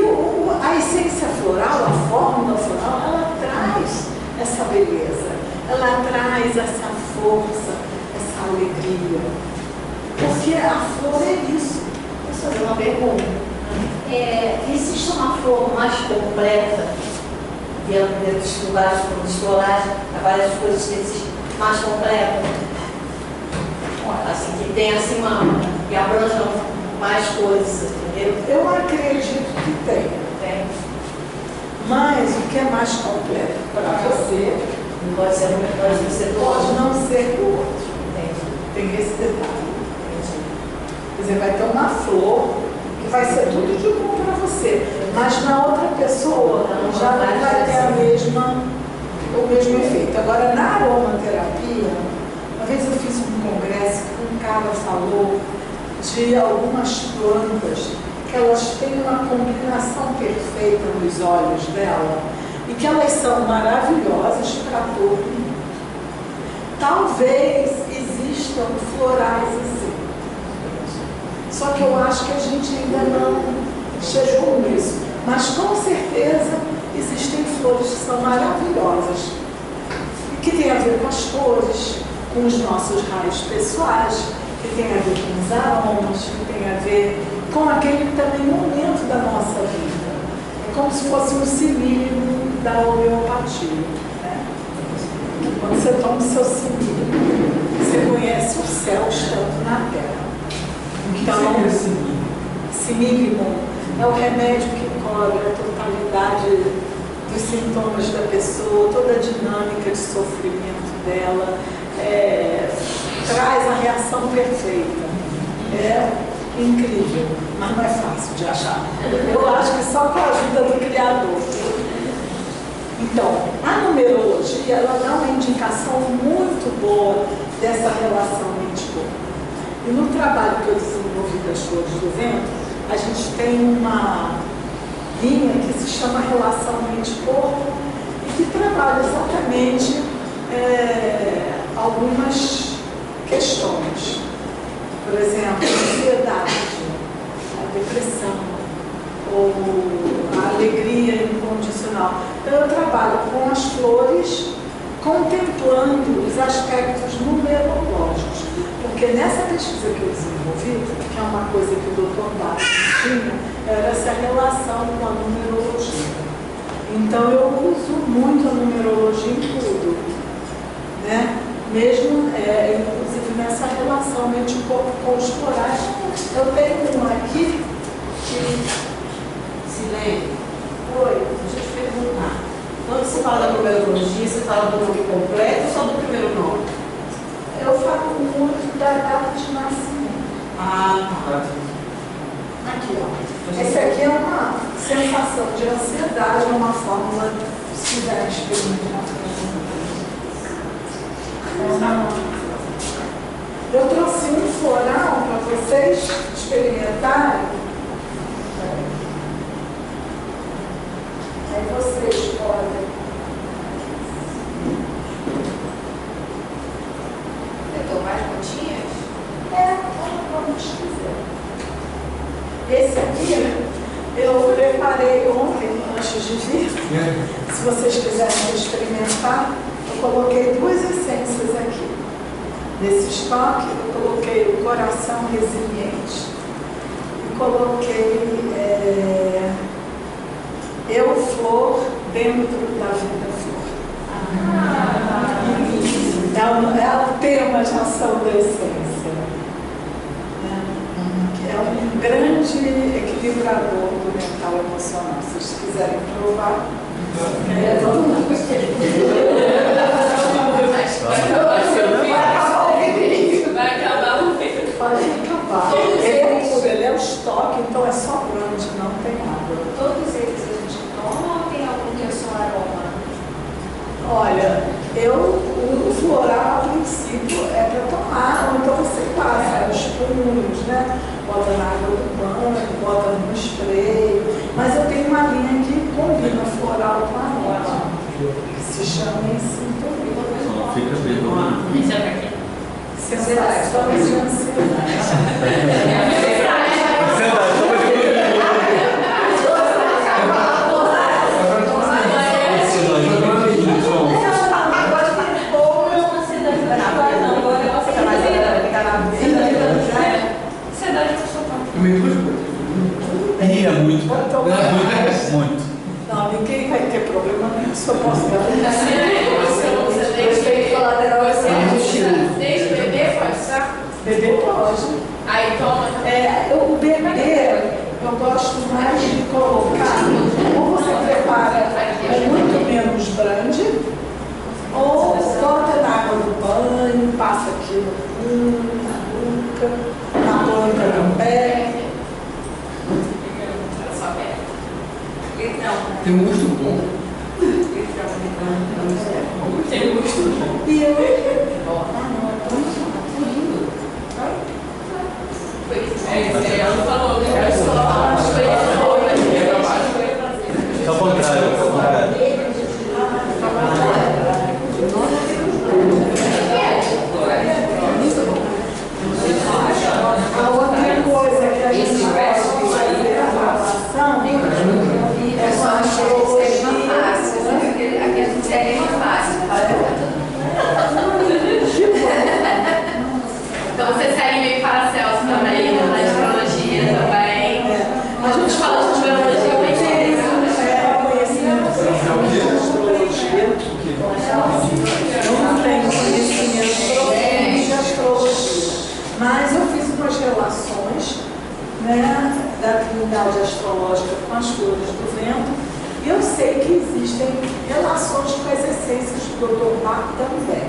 a essência floral, a fórmula floral, ela traz essa beleza, ela traz essa força, essa alegria. Porque a flor é isso. Posso fazer uma pergunta? Existe uma flor mais completa dentro dos vários produtos florais, várias coisas que existem mais completa? Assim, que tem assim que abranjam mais coisas, entendeu? Eu acredito que tem. Mas o que é mais completo para você não pode ser pode não ser para o outro. Tem esse detalhe. Você vai ter uma flor que vai ser tudo de bom para você, mas na outra pessoa já não vai ter o mesmo efeito. Agora, na aromaterapia, uma vez eu fiz um congresso que um cara falou de algumas plantas que elas têm uma combinação perfeita nos olhos dela e que elas são maravilhosas para todo mundo. Talvez existam florais assim. Só que eu acho que a gente ainda não chegou nisso. Mas com certeza existem flores que são maravilhosas e que tem a ver com as cores, com os nossos raios pessoais, que tem a ver com os aromas, que tem a ver com aquele também momento da nossa vida. É como se fosse um simílio da homeopatia. Né? Quando você toma o seu simílio, você conhece o céu estando na terra. Então, simílio é o remédio que cobre a totalidade dos sintomas da pessoa, toda a dinâmica de sofrimento dela, traz a reação perfeita. É incrível, mas não é fácil de achar. Eu acho que só com a ajuda do Criador. Então, a numerologia, ela dá uma indicação muito boa dessa relação mente-corpo. E no trabalho que eu desenvolvi das flores do vento, a gente tem uma linha que se chama relação mente-corpo e que trabalha exatamente algumas questões. Por exemplo, a ansiedade, a depressão, ou a alegria incondicional. Então eu trabalho com as flores, contemplando os aspectos numerológicos. Porque nessa pesquisa que eu desenvolvi, que é uma coisa que o Dr. Bastos tinha, era essa relação com a numerologia. Então eu uso muito a numerologia em tudo, né? Mesmo, inclusive nessa relação mente-corpo com os florais. Eu tenho um aqui que... Silene, Oi. deixa eu te perguntar. Quando você fala da numerologia, você fala do nome completo ou só do primeiro nome? Eu falo muito da data de nascimento. Ah, tá. Aqui, ó. Esse aqui é uma sensação de ansiedade, é uma fórmula, se quiser experimentar. Eu trouxe um floral para vocês experimentarem. Aí vocês podem. Mais gotinhas? Como quiser. Esse aqui eu preparei ontem, antes de vir. Se vocês quiserem experimentar, eu coloquei 2 essências aqui. Nesse estoque, eu coloquei o coração resiliente e coloquei eu-flor dentro da vida flor. É o tema de ação da essência. É um grande equilibrador do mental emocional. Se vocês quiserem provar, vamos lá. Vai acabar o vídeo. Pode acabar. Ele é o estoque, então é só grande, não tem água. Todos eles a gente toma ou tem algum que é só aroma? Olha, o floral, a princípio, é para tomar, ou então você passa os punhos, químicos, né? Bota na água do banho, bota no spray. Mas eu tenho uma linha que combina floral com a rosa, que se chama Sintonia. Só fica bem bonito. Isso é pra quê? Sensações de ansiedade. É muito. Muito. Não, ninguém vai ter problema nenhum se eu posso dar. Desde bebê pode ser? Bebê pode. Aí toma. O bebê, eu gosto mais de colocar, ou você prepara com muito menos brande, ou bota na água do banho, passa aqui na nuca, na planta do pé. Tem um gosto bom. Tem um gosto bom. E eu Ela falou, eu só acho que É o contrário. a outra coisa que a gente pode fazer a relação é com a astrologia. aqui a gente é mais fácil. Então você segue meio para Celso também, na astrologia também. A gente fala de numerologia bem Conhecimento profundo de astrologia. Eu não tenho conhecimento profundo de astrologia, mas eu fiz umas relações, né, da trindade astrológica com as cores do vento, e eu sei que existem relações com as essências do Dr. Bach também.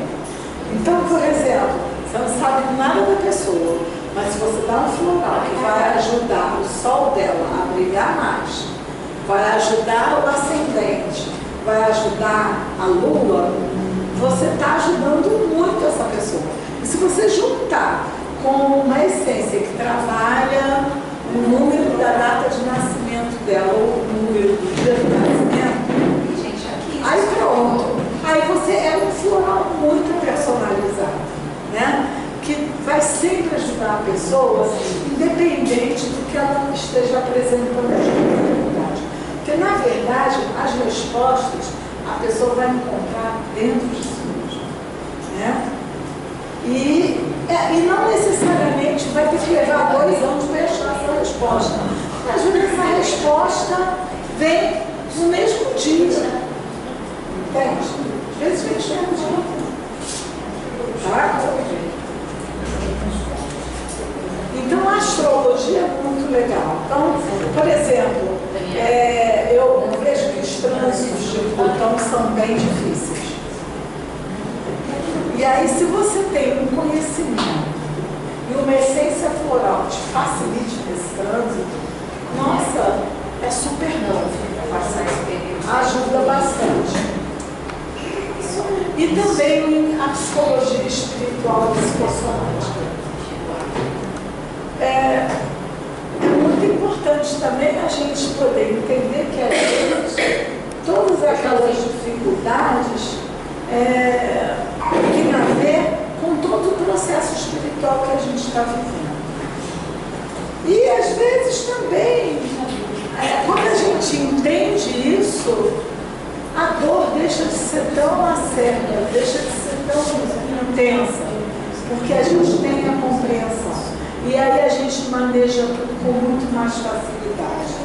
Então, por exemplo, você não sabe nada da pessoa, mas se você dá um floral que vai ajudar o sol dela a brilhar mais, vai ajudar o ascendente, vai ajudar a lua, você está ajudando muito essa pessoa. E se você juntar com uma essência que trabalha o número da data de nascimento dela, ou o número do dia de nascimento, aí pronto. Aí você é um floral muito personalizado, né? Que vai sempre ajudar a pessoa, independente do que ela esteja apresentando de dificuldade. Porque, na verdade, as respostas a pessoa vai encontrar dentro de si mesma, né? E não necessariamente vai ter que levar 2 anos para achar essa resposta. Às vezes essa resposta vem no mesmo dia. Entende? Às vezes vem no mesmo dia. Tá? Então a astrologia é muito legal. Então, por exemplo, eu vejo que os trânsitos de Plutão são bem difíceis. E aí, se você tem um conhecimento e uma essência floral que te facilite esse trânsito, nossa, é super bom passar esse período. Ajuda bastante. E também a psicologia espiritual e psicossomática. É muito importante também a gente poder entender que, às vezes, todas aquelas dificuldades tem a ver com todo o processo espiritual que a gente está vivendo. E, às vezes, também, quando a gente entende isso, a dor deixa de ser tão acerba, deixa de ser tão intensa, porque a gente tem a compreensão. E aí a gente maneja tudo com muito mais facilidade.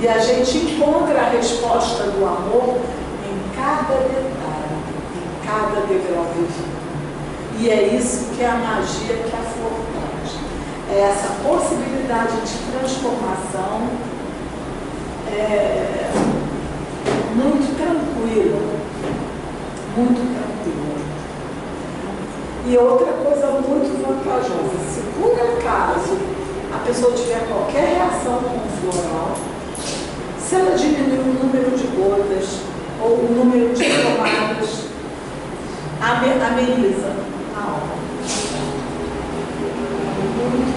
E a gente encontra a resposta do amor em cada detalhe, em cada degrau vivido. E é isso que é a magia que a flor traz. É essa possibilidade de transformação muito tranquila. Muito tranquila. E outra coisa muito vantajosa, se por acaso a pessoa tiver qualquer reação com o floral, se ela diminuir o número de gotas ou o número de tomadas, ameniza a alma. Muito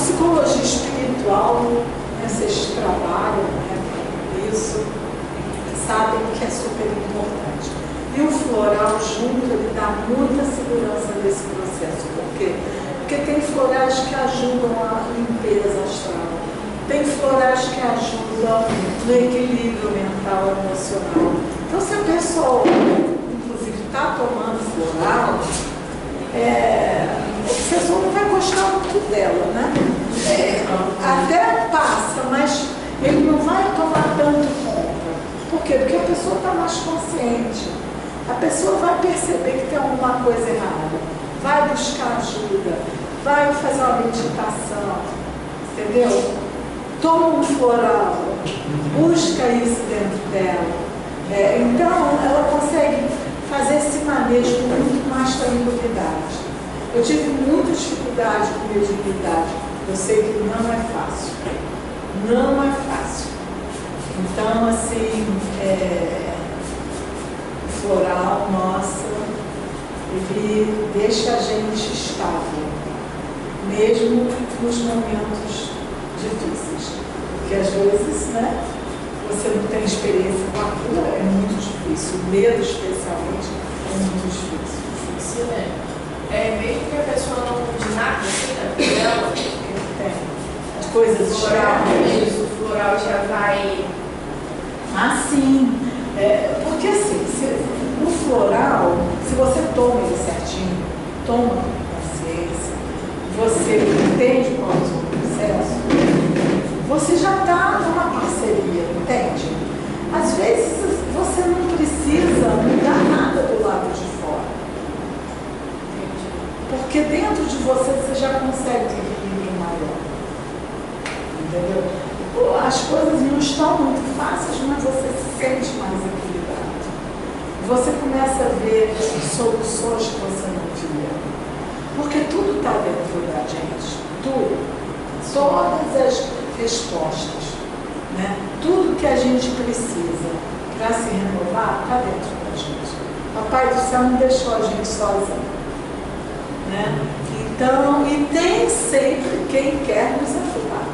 psicologia espiritual, né, vocês trabalham, né, com isso, sabem que é super importante. E o floral junto, ele dá muita segurança nesse processo. Por quê? Porque tem florais que ajudam a limpeza astral, tem florais que ajudam no equilíbrio mental e emocional. Então, se a pessoa, inclusive, está tomando floral, o professor não vai gostar muito dela, né? Até passa, mas ele não vai tomar tanto conta. Por quê? Porque a pessoa está mais consciente. A pessoa vai perceber que tem alguma coisa errada, vai buscar ajuda, vai fazer uma meditação, entendeu? Toma um floral, busca isso dentro dela. Então, ela consegue fazer esse manejo com muito mais tranquilidade. Eu tive muita dificuldade com mediunidade. Eu sei que não é fácil. Não é fácil. Então, assim, o floral, nossa, ele deixa a gente estável, mesmo nos momentos difíceis. Porque às vezes, né, você não tem experiência com aquilo, é muito difícil. O medo, especialmente, é muito difícil. Difícil, né? Mesmo que a pessoa não mude nada assim na vida dela, tem as coisas externas. O floral já vai. Sim. Porque assim, o floral, se você toma ele certinho, toma com consciência, você entende qual é o seu processo, você já está numa parceria, entende? Às vezes você não precisa mudar nada do lado de fora. Porque dentro de você já consegue ter um equilíbrio maior. Entendeu? As coisas não estão muito fáceis, mas você se sente mais equilibrado. Você começa a ver soluções que você não via. Porque tudo está dentro da gente. Tudo. Todas as respostas. Né? Tudo que a gente precisa para se renovar está dentro da gente. O Papai do Céu não deixou a gente sozinho. Né? Então, e tem sempre quem quer nos ajudar.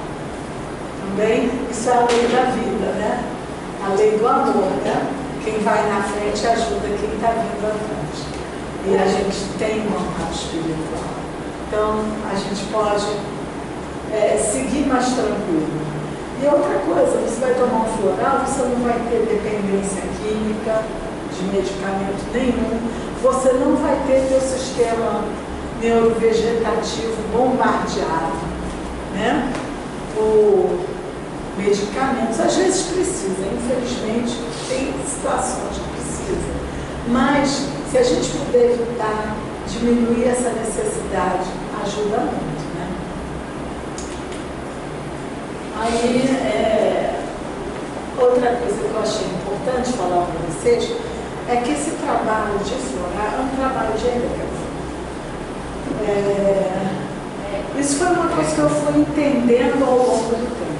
Também, isso é a lei da vida, né? A lei do amor, né? Quem vai na frente ajuda quem está vindo atrás. E a gente tem uma mão espiritual. Então, a gente pode seguir mais tranquilo. E outra coisa, você vai tomar um floral, você não vai ter dependência química, de medicamento nenhum, você não vai ter teu sistema neurovegetativo bombardeado, né? Por medicamentos. Às vezes precisa, infelizmente, tem situações que precisa. Mas, se a gente puder evitar, diminuir essa necessidade, ajuda muito, né? Aí, outra coisa que eu achei importante falar para vocês é que esse trabalho de florar é um trabalho de egrégora. Isso foi uma coisa que eu fui entendendo ao longo do tempo.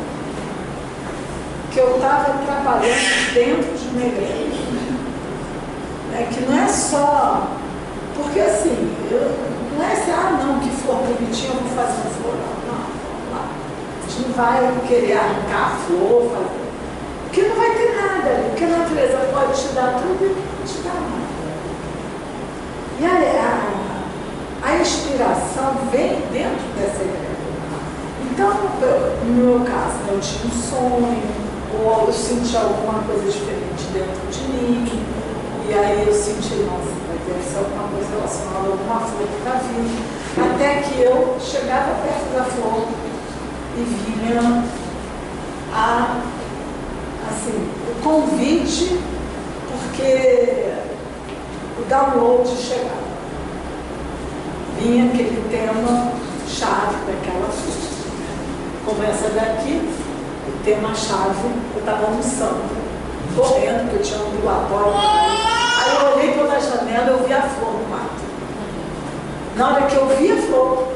Que eu estava trabalhando dentro de uma egrégora. Que não é só... Porque assim, não é assim, não, que flor bonitinha, eu vou fazer um floral. Não, vamos lá. A gente não vai querer arrancar a flor, fazer. Porque não vai ter nada ali. Porque a natureza pode te dar tudo e não te dar nada. E a inspiração vem dentro dessa egrégora. Então, no meu caso, eu tinha um sonho, ou eu senti alguma coisa diferente dentro de mim, e aí eu senti, nossa, vai ter que ser alguma coisa relacionada a alguma flor que está vindo. Até que eu chegava perto da flor e vinha o convite, porque o download chegava. Vinha aquele tema chave daquela flor. Começa daqui, o tema-chave, eu estava almoçando, correndo, porque eu tinha um ambulatório. Aí eu olhei pela janela e eu vi a flor no mato. Na hora que eu vi a flor,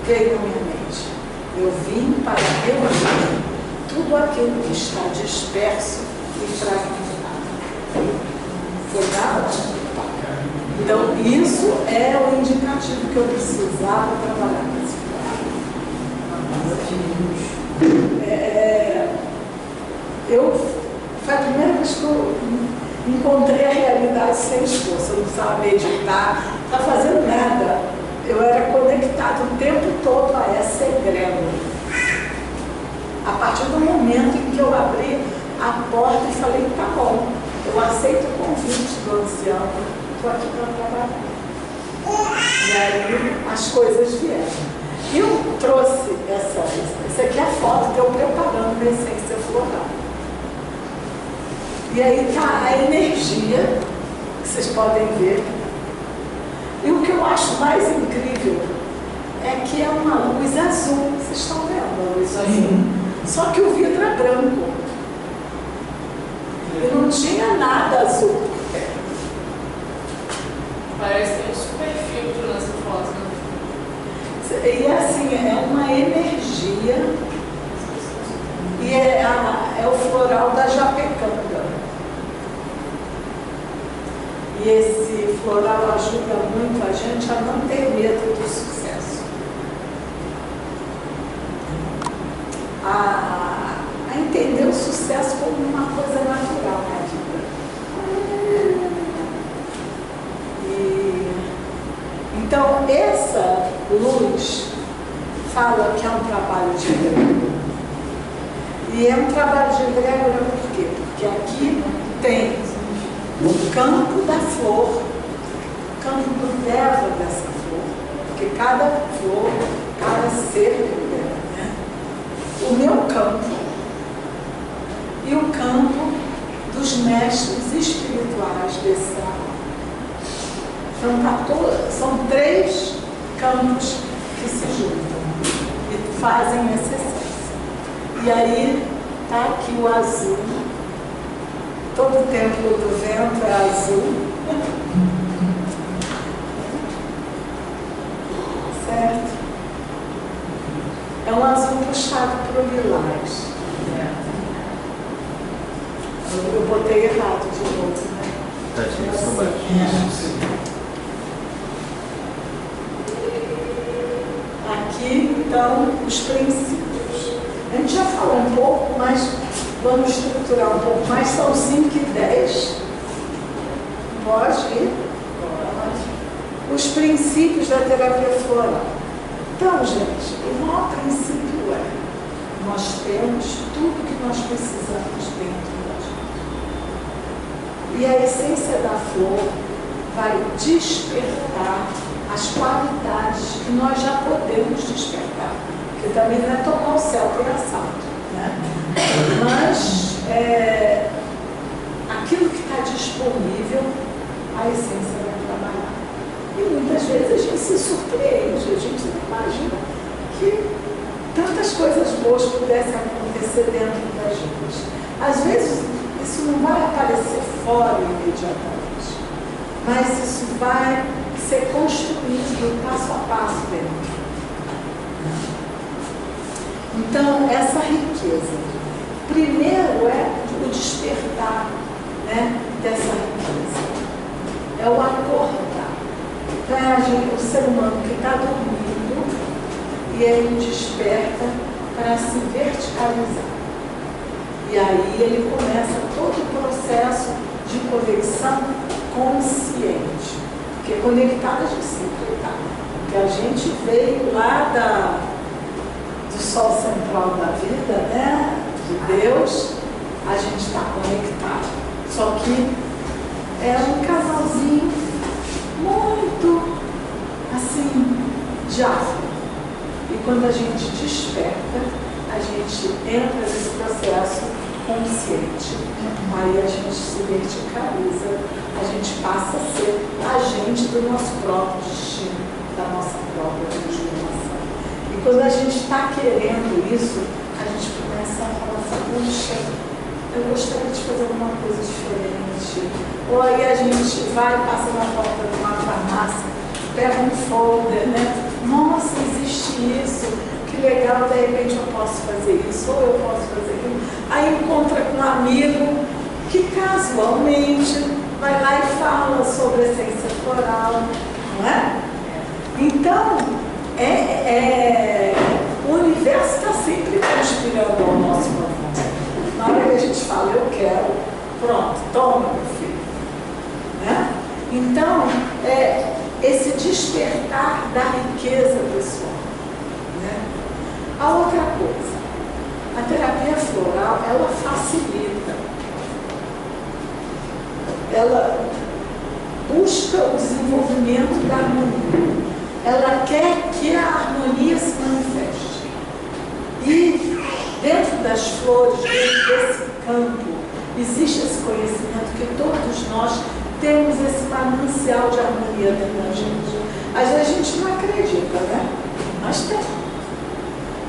veio na minha mente. Eu vim para reunir tudo aquilo que está disperso e fragmentado. Foi da hora. Então, isso é o indicativo que eu precisava trabalhar nesse plano. Foi a primeira vez que eu encontrei a realidade sem esforço. Eu não precisava meditar, não estava fazendo nada. Eu era conectado o tempo todo a essa egrégora. A partir do momento em que eu abri a porta e falei, tá bom, eu aceito o convite do ancião, estou aqui para trabalhar. E aí as coisas vieram. Eu trouxe essa aqui é a foto que eu preparando a essência floral. E aí está a energia, que vocês podem ver. E o que eu acho mais incrível é que é uma luz azul. Vocês estão vendo a luz azul? Só que o vidro é branco. E não tinha nada azul. Parece que tem um super filtro nessa foto. E assim, é uma energia. E é o floral da japecanga. E esse floral ajuda muito a gente a não ter medo do sucesso. A entender o sucesso como uma coisa natural na vida. Então, essa luz fala que é um trabalho de egrégora. E é um trabalho de egrégora por quê? Porque aqui tem o campo da flor, o campo do deva dessa flor, porque cada flor, cada ser tem deva, né? O meu campo e o campo dos mestres espirituais desse trabalho. Então, são 3 campos que se juntam e fazem essa essência. E aí está aqui o azul. Todo o templo do vento é azul. Certo? É um azul puxado para o lilás. Eu botei errado de novo, né? Aqui estão os princípios. A gente já falou um pouco, mas vamos estruturar um pouco mais. São 5 e 10. Pode ir? Pode. Os princípios da terapia floral. Então, gente, o maior princípio é: nós temos tudo que nós precisamos dentro da gente. E a essência da flor vai despertar as qualidades que nós já podemos despertar. Porque também não é tomar o céu por assalto, né? Mas aquilo que está disponível, a essência vai trabalhar. E muitas vezes a gente se surpreende, a gente não imagina que tantas coisas boas pudessem acontecer dentro da gente. Às vezes isso não vai aparecer fora imediatamente, mas isso vai ser construído passo a passo dentro. Então, essa riqueza, primeiro é o despertar, né, dessa riqueza, é o acordar. Então, é o ser humano que está dormindo e ele desperta para se verticalizar. E aí ele começa todo o processo de conexão consciente. Porque conectado a gente sempre está. Porque a gente veio lá do sol central da vida, né? De Deus, a gente está conectado. Só que é um casalzinho muito, assim, diáfano. E quando a gente desperta, a gente entra nesse processo consciente. Aí a gente se verticaliza, a gente passa a ser agente do nosso próprio destino, da nossa própria transformação. E quando a gente está querendo isso, a gente começa a falar assim: puxa, eu gostaria de fazer alguma coisa diferente. Ou aí a gente vai, passa na porta de uma farmácia, pega um folder, né? Nossa, existe isso, que legal, de repente eu posso fazer isso, ou eu posso fazer aquilo. Aí encontra com um amigo que casualmente vai lá e fala sobre a essência floral, não é? Então, o universo sempre conspirando ao nosso favor. Na hora que a gente fala, eu quero, pronto, toma, meu filho. Né? Então, esse despertar da riqueza pessoal. Né? A outra coisa, a terapia floral, ela facilita, ela busca o desenvolvimento da harmonia, ela quer que a harmonia se manifeste. E dentro das flores, dentro desse campo, existe esse conhecimento que todos nós temos esse manancial de harmonia dentro da gente. Às vezes a gente não acredita, né? Mas tem.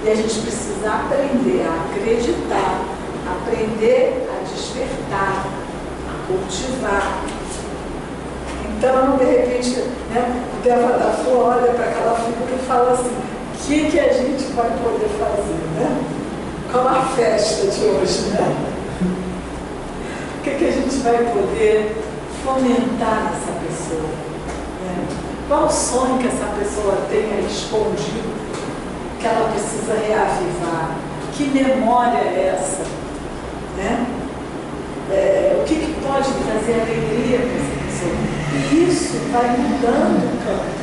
E a gente precisa aprender a acreditar, aprender a despertar, a cultivar. Então, de repente, né, o Deva da Flor olha para aquela figura e fala assim, o que a gente vai poder fazer, né? Qual a festa de hoje, né? O que a gente vai poder fomentar nessa pessoa? Né? Qual o sonho que essa pessoa tem aí escondido, que ela precisa reavivar? Que memória é essa? Né? O que pode trazer alegria para essa pessoa? E isso vai mudando o campo.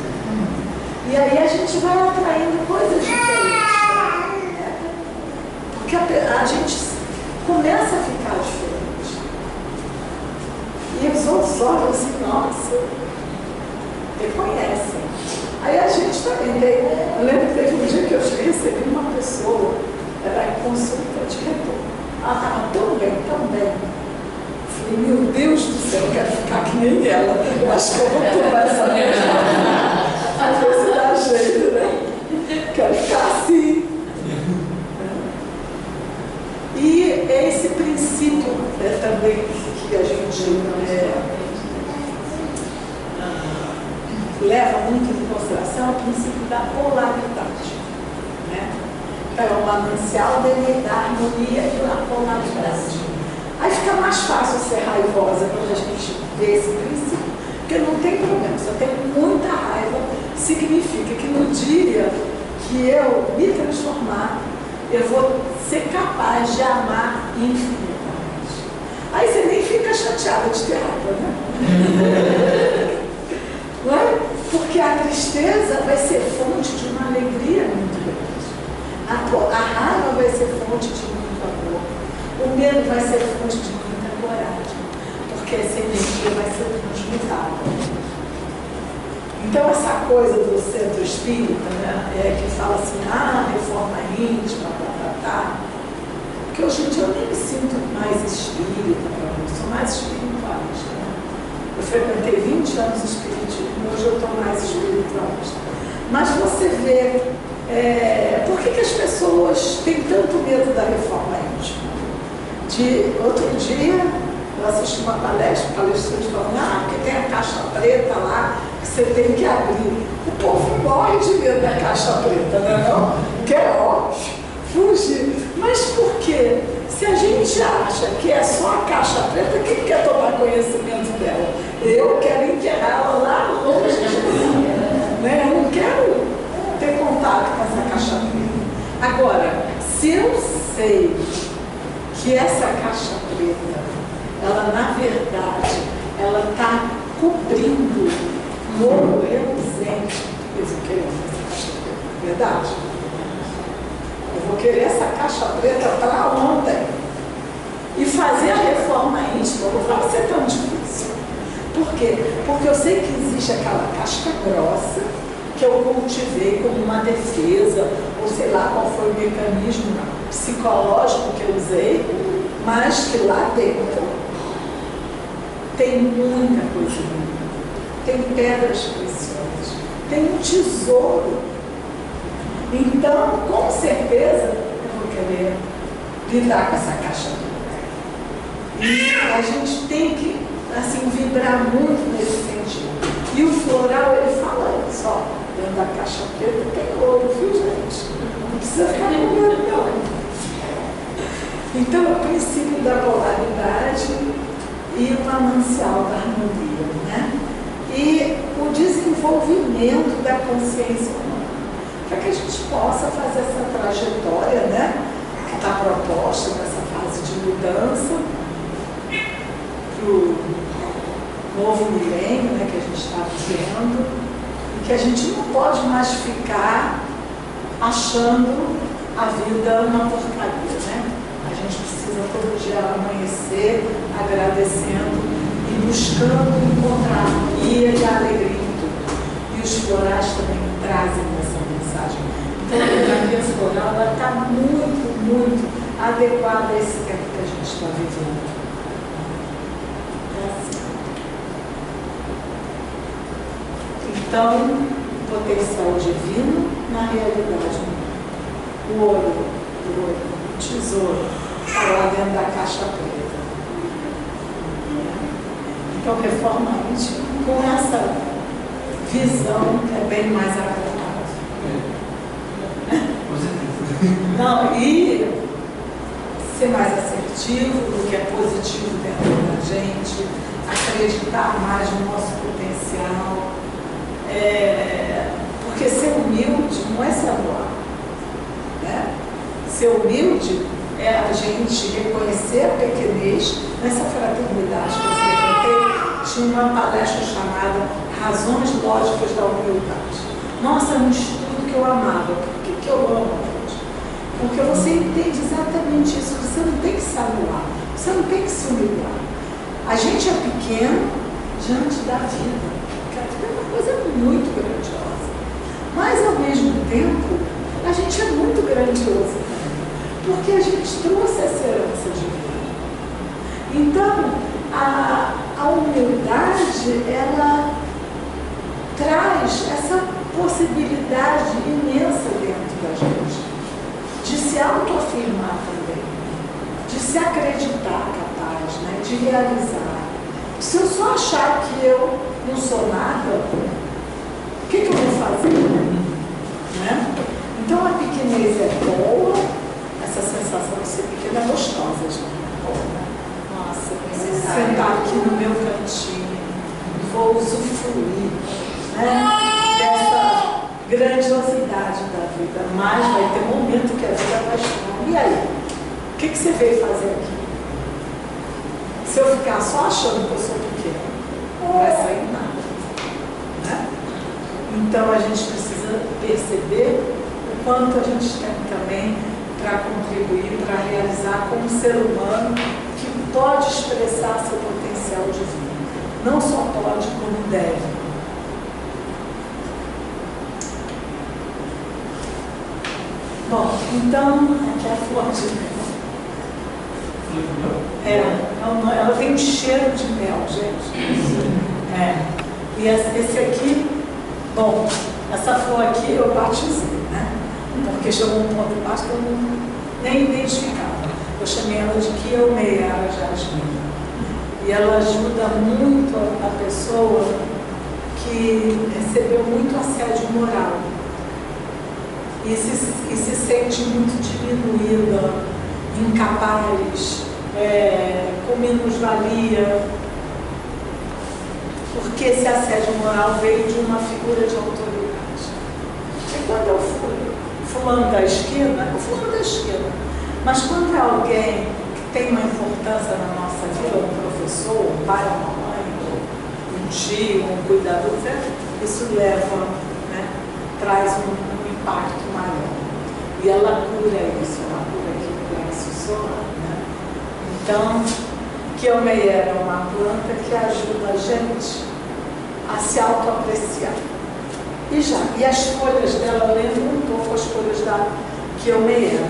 E aí a gente vai atraindo coisas diferentes. Né? Porque a gente começa a ficar diferente. E os outros olham assim, nossa, reconhecem. Aí a gente também tem. Eu lembro que teve um dia que eu recebi uma pessoa, era em consulta de retorno. Ela estava tão bem, tão bem. Eu falei, meu Deus do céu, eu quero ficar que nem ela. Eu acho que eu vou tomar essa mesma. Às vezes dá jeito, né? Quero ficar assim. E esse princípio também que a gente leva muito em consideração é o princípio da polaridade. Né? É o manancial da harmonia e da polaridade. Aí fica mais fácil ser raivosa quando a gente vê esse princípio, porque não tem problema. Se eu tenho muita raiva, significa que no dia que eu me transformar, eu vou ser capaz de amar infinitamente. Aí você nem fica chateada de ter raiva, né? Não é? Porque a tristeza vai ser fonte de uma alegria muito grande. A raiva vai ser fonte de muito amor. O medo vai ser fonte de muita coragem. Porque essa energia vai ser transmutada. Então essa coisa do centro espírita, né, que fala assim, reforma íntima, porque hoje em dia eu nem me sinto mais espírita, eu sou mais espiritualista. Né? Eu frequentei 20 anos de espiritismo, hoje eu estou mais espiritualista. Mas você vê, por que as pessoas têm tanto medo da reforma íntima? Outro dia, eu assisti uma palestra, o palestrante falando, porque tem a caixa preta lá, que você tem que abrir. O povo morre de medo da caixa preta, né? Não? Que é óbvio, fugir. Mas por quê? Se a gente acha que é só a caixa preta, quem quer tomar conhecimento dela? Eu quero enterrá-la lá longe de mim. Né? Eu não quero ter contato com essa caixa preta. Agora, se eu sei que essa caixa preta, ela na verdade, ela está cobrindo um ouro reluzente. Eu vou querer essa caixa preta, verdade? Eu vou querer essa caixa preta para ontem. E fazer a reforma íntima não vai ser tão difícil. Por quê? Porque eu sei que existe aquela casca grossa que eu cultivei como uma defesa, ou sei lá qual foi o mecanismo psicológico que eu usei, mas que lá dentro tem muita coisa linda, tem pedras preciosas, tem um tesouro. Então, com certeza, eu vou querer lidar com essa caixa preta. E a gente tem que, assim, vibrar muito nesse sentido. E o floral, ele fala isso, ó, dentro da caixa preta tem ouro, viu, gente? Não precisa ficar com medo, não. Então, o princípio da polaridade e o manancial da harmonia, né? E o desenvolvimento da consciência humana. para que a gente possa fazer essa trajetória, né, que está proposta nessa fase de mudança para o novo milênio, né, que a gente está vivendo, e que a gente não pode mais ficar achando a vida uma porcaria, né? A gente precisa todo dia amanhecer agradecendo e buscando encontrar harmonia e alegria em tudo. E os florais também trazem essa mensagem. Então a terapia floral está muito, muito adequada a esse tempo que a gente está vivendo. Então, potencial divino na realidade humana. O ouro, o tesouro, está lá dentro da caixa preta. Então, reforma íntima com essa visão é bem mais agradável. Não, e ser mais assertivo do que é positivo dentro da gente, acreditar mais no nosso potencial. Porque ser humilde não é ser anual, né? Ser humilde é a gente reconhecer a pequenez nessa fraternidade que eu frequentei. Tinha uma palestra chamada Razões Lógicas da Humildade. Nossa, é um estudo que eu amava. Por que eu amo hoje? Porque você entende exatamente isso. Você não tem que se anular, você não tem que se humilhar. A gente é pequeno diante da vida. É uma coisa muito grandiosa, mas ao mesmo tempo a gente é muito grandioso também, porque a gente trouxe essa herança de vida. Então a humildade, ela traz essa possibilidade imensa dentro da gente de se autoafirmar também, de se acreditar capaz, né, de realizar. Se eu só achar que eu não sou nada, o que eu vou fazer? Né? Então a pequenez é boa, essa sensação de ser pequena é gostosa, gente. Nossa, sentar aqui no meu cantinho, vou usufruir, né, dessa grandiosidade da vida, mas vai ter momento que a vida vai estar. E aí? O que você veio fazer aqui? Se eu ficar só achando que eu sou pequena, não vai sair nada. Né? Então a gente precisa perceber o quanto a gente tem também para contribuir, para realizar como ser humano que pode expressar seu potencial divino. Não só pode, como deve. Bom, então, aqui é a flor de mel. Ela tem um cheiro de mel, gente. E esse aqui, bom, essa flor aqui eu batizei, né? Porque chegou um ponto embaixo que eu nem identificava. Eu chamei ela de Kiomeara Jasmine. E ela ajuda muito a pessoa que recebeu muito assédio moral e se sente muito diminuída, incapaz, com minusvalia, porque esse assédio moral veio de uma figura de autoridade. E quando eu fui fulano da esquina, o fulano da esquina, mas quando é alguém que tem uma importância na nossa vida, um professor, um pai, uma mãe, um tio, um cuidador, isso leva, né, traz um impacto maior. E ela cura isso, ela cura aquilo que ela sussurra, né? Então, Kiomeara é uma planta que ajuda a gente a se autoapreciar. E as folhas dela lembram um pouco as folhas da Kiomeara.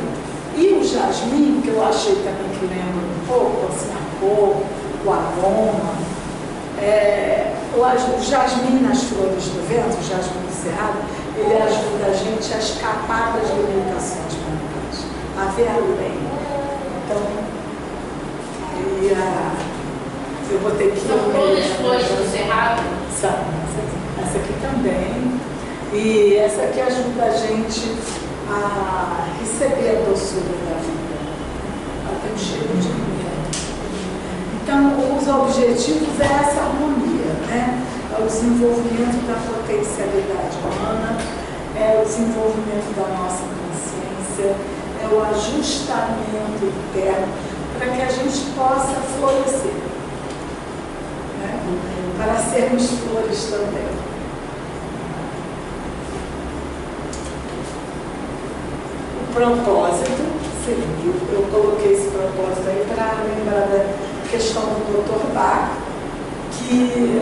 E o jasmim, que eu achei também que lembra um pouco, assim, a cor, o aroma. O jasmim nas flores do vento, o jasmim cerrado, ele ajuda a gente a escapar das limitações mentais, a ver além. Então, eu botei aqui. São todas flores do cerrado? São. Essa aqui também. E essa aqui ajuda a gente a receber a doçura da vida. Ela tem um cheiro de mel. Então, os objetivos é essa harmonia, né? É o desenvolvimento da potencialidade humana, é o desenvolvimento da nossa consciência, é o ajustamento interno para que a gente possa florescer, né? Para sermos flores também. O propósito, eu coloquei esse propósito aí para lembrar da questão do Dr. Bach, que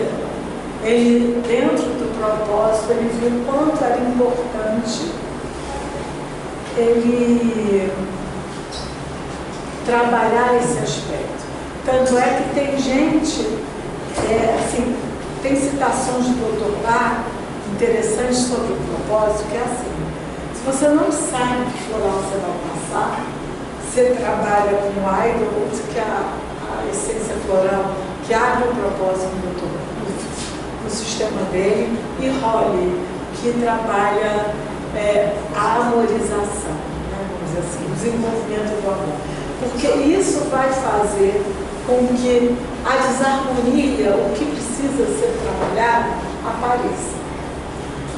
ele, dentro do propósito, ele viu o quanto era importante ele trabalhar esse aspecto. Tanto é que tem gente, assim, tem citações do Dr. Bach interessantes sobre o propósito, que é assim: se você não sabe que floral você vai passar, você trabalha com o Idle, que é a essência floral, que abre o propósito no sistema dele, e Holly, que trabalha a amorização, né, vamos dizer assim, o desenvolvimento do amor. Porque isso vai fazer com que a desarmonia, o que precisa ser trabalhado, apareça.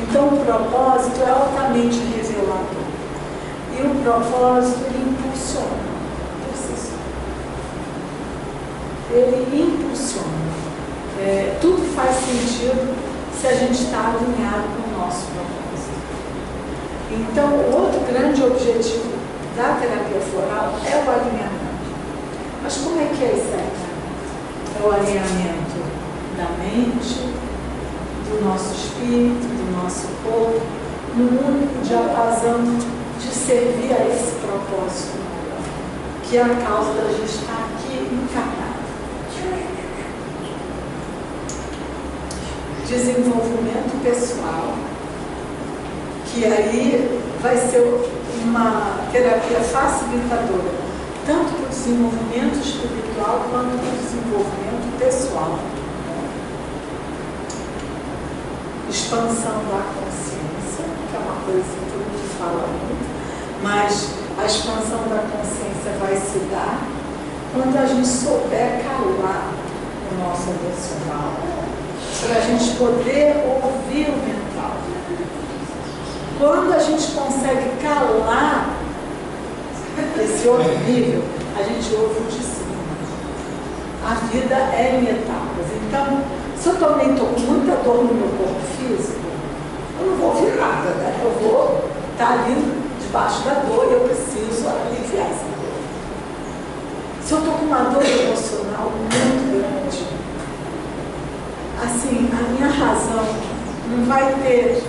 Então o propósito é altamente revelador. E o propósito, ele impulsiona. Ele impulsiona. Tudo faz sentido se a gente está alinhado com o nosso propósito. Então, o outro grande objetivo da terapia floral é o alinhamento. Mas como é que é esse alinhamento? É o alinhamento da mente, do nosso espírito, do nosso corpo, no único diapasão de servir a esse propósito maior, que é a causa da gente estar aqui encarnado. Desenvolvimento pessoal, que aí vai ser uma terapia facilitadora, tanto para o desenvolvimento espiritual quanto para o desenvolvimento pessoal. Expansão da consciência, que é uma coisa que todo mundo fala muito, mas a expansão da consciência vai se dar quando a gente souber calar o nosso emocional, para a gente poder ouvir o mental. Quando a gente consegue calar esse outro nível, a gente ouve o de cima. A vida é em etapas. Então, se eu também estou com muita dor no meu corpo físico, eu não vou ouvir nada, né? Eu vou estar ali debaixo da dor e eu preciso aliviar essa dor. Se eu estou com uma dor emocional muito grande, assim, a minha razão não vai ter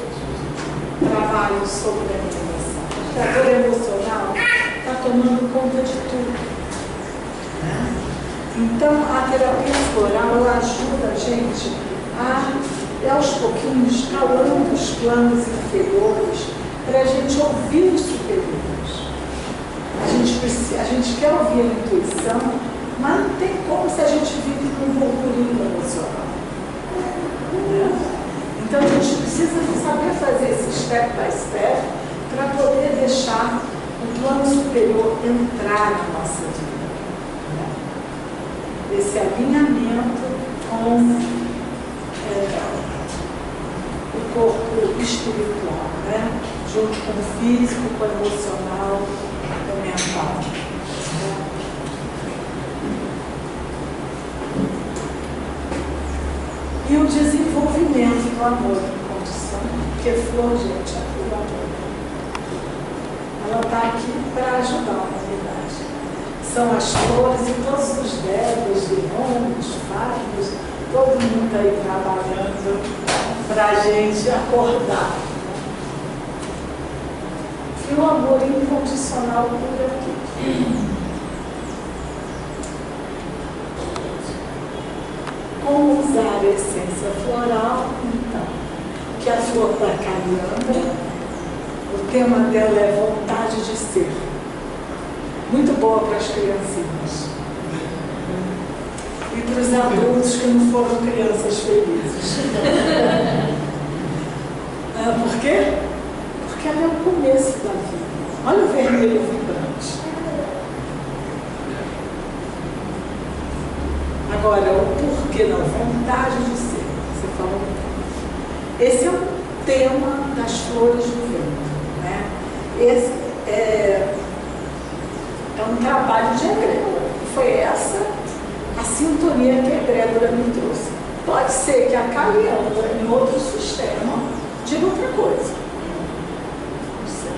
trabalho sobre a minha emoção. Porque a dor emocional está tomando conta de tudo. Então, a terapia floral ajuda a gente a, aos pouquinhos, calando os planos inferiores, para a gente ouvir os superiores. A gente quer ouvir a intuição, mas não tem como se a gente vive com um burburinho emocional. Então, a gente precisa saber fazer esse step by step para poder deixar o plano superior entrar na nossa vida. Esse alinhamento com o corpo espiritual, né? Junto com o físico, com o emocional, com o mental. E o desenvolvimento do amor incondicional, porque flor, gente, é puro amor. Ela está aqui para ajudar a humanidade. São as flores e todos os devas, demônios, fáticos, todo mundo aí trabalhando para a gente acordar. E o amor incondicional cura tudo. Como usar a essência floral? Então, que a flor da cariandra, o tema dela é vontade de ser. Muito boa para as criancinhas. E para os adultos que não foram crianças felizes. Por quê? Porque ela é o começo da vida. Olha o vermelho vibrante. Agora, o porquê não? Vontade de ser. Você falou. Esse é o tema das flores do vento. esse é um trabalho de egrégora. Foi essa a sintonia que a egrégora me trouxe. Pode ser que a Caliandra, em outro sistema, diga outra coisa. Não sei.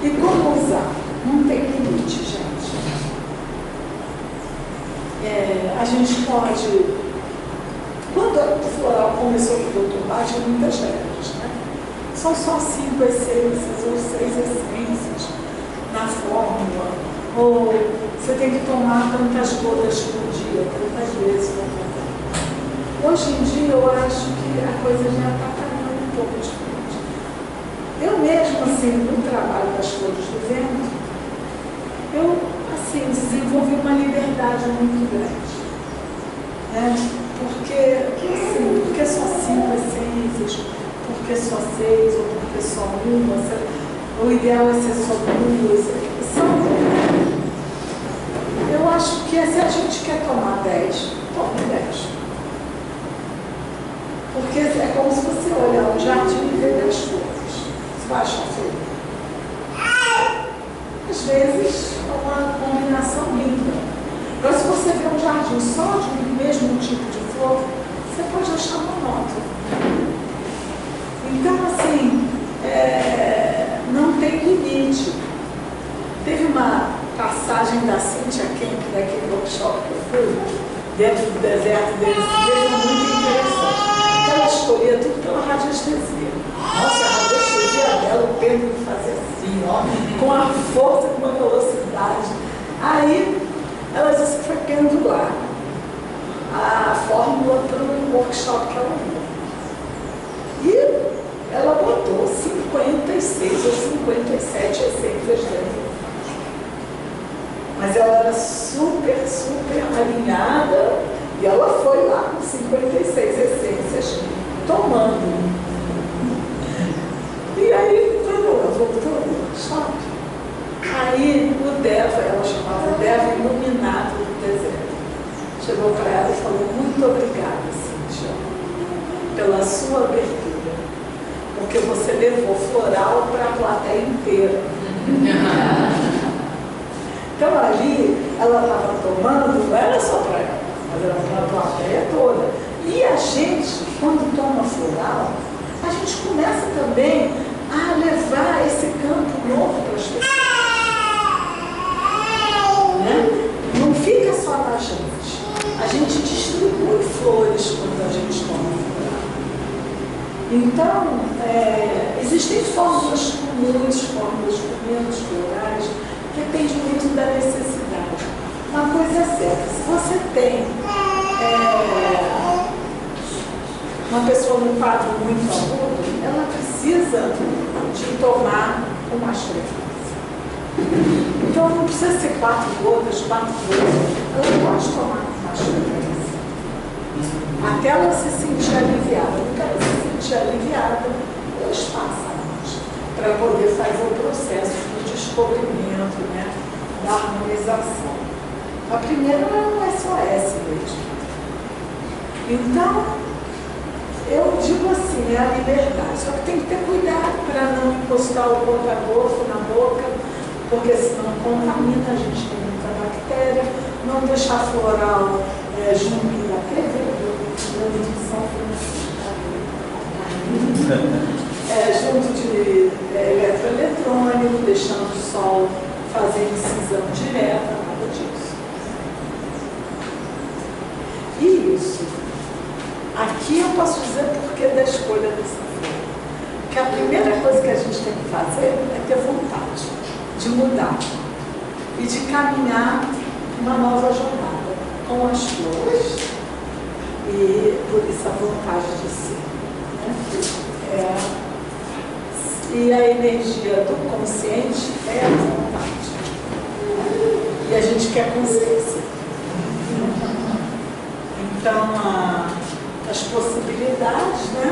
E como usar? Não tem limite, gente. A gente pode... Quando o floral começou com o Dr. Bach, tinha muitas regras, né? São só 5 essências ou 6 essências na fórmula. Ou você tem que tomar tantas gotas por dia, tantas vezes por dia. Hoje em dia, eu acho que a coisa já está caminhando um pouco diferente. Eu mesmo, assim, no trabalho das flores do vento, eu, assim, desenvolvi uma liberdade muito grande. Né? Porque só 5 essências, porque só 6, ou porque só 1, o ideal é ser só 2. Eu acho que se a gente quer tomar 10, tome 10. Porque é como se você olhar um jardim e ver 10 flores. Você vai achar flor? Às vezes é uma combinação linda. Mas se você vê um jardim só de um mesmo tipo de flor, você pode achar monótono. Então, assim, não tem limite. Teve uma passagem da Cynthia Kemp, daquele workshop que eu fui, dentro do deserto deles, muito interessante. Ela escolhia tudo pela radiestesia. Nossa, a radiestesia dela, o Pedro fazia assim, ó, com a força, com uma velocidade. Aí, elas escrevendo lá a fórmula para o workshop que ela ia. E ela botou 56 ou 57 essências dentro. Mas ela era super, super alinhada e ela foi lá com 56 essências tomando. E aí, quando ela voltou no workshop, aí o Deva, ela chamava o Deva iluminado do deserto, chegou para ela e falou: muito obrigada, Cynthia, pela sua abertura, porque você levou floral para a plateia inteira. Então ali, ela estava tomando, não era só para ela, mas era para a plateia toda. E a gente, quando toma floral, a gente começa também a levar esse campo novo para as pessoas. Né? Não fica só na gente. A gente distribui flores quando a gente toma floral. Então, existem fórmulas comuns, fórmulas com menos florais, depende muito da necessidade. Uma coisa é certa, se você tem uma pessoa num quadro muito agudo, ela precisa de tomar com mais frequência. Então não precisa ser 4 gotas, 4 gotas, ela pode tomar com mais frequência. Até ela se sentir aliviada. Porque ela se sentir aliviada, ela espaça mais, para poder fazer o processo de descobrimento, né, da harmonização. A primeira é um SOS mesmo. Então, eu digo assim, é a liberdade. Só que tem que ter cuidado para não encostar o gota-a-gota na boca, porque senão contamina, a gente tem muita bactéria. Não deixar floral junto da TV, de São Francisco. Junto de eletroeletrônico, deixando o sol fazer incisão direta, nada disso. E isso, aqui eu posso dizer por que da escolha dessa flor. Porque a primeira coisa que a gente tem que fazer é ter vontade de mudar e de caminhar uma nova jornada com as flores. E por isso a vontade de ser. Né? E a energia do consciente é a vontade. E a gente quer consciência. Então, as possibilidades, né?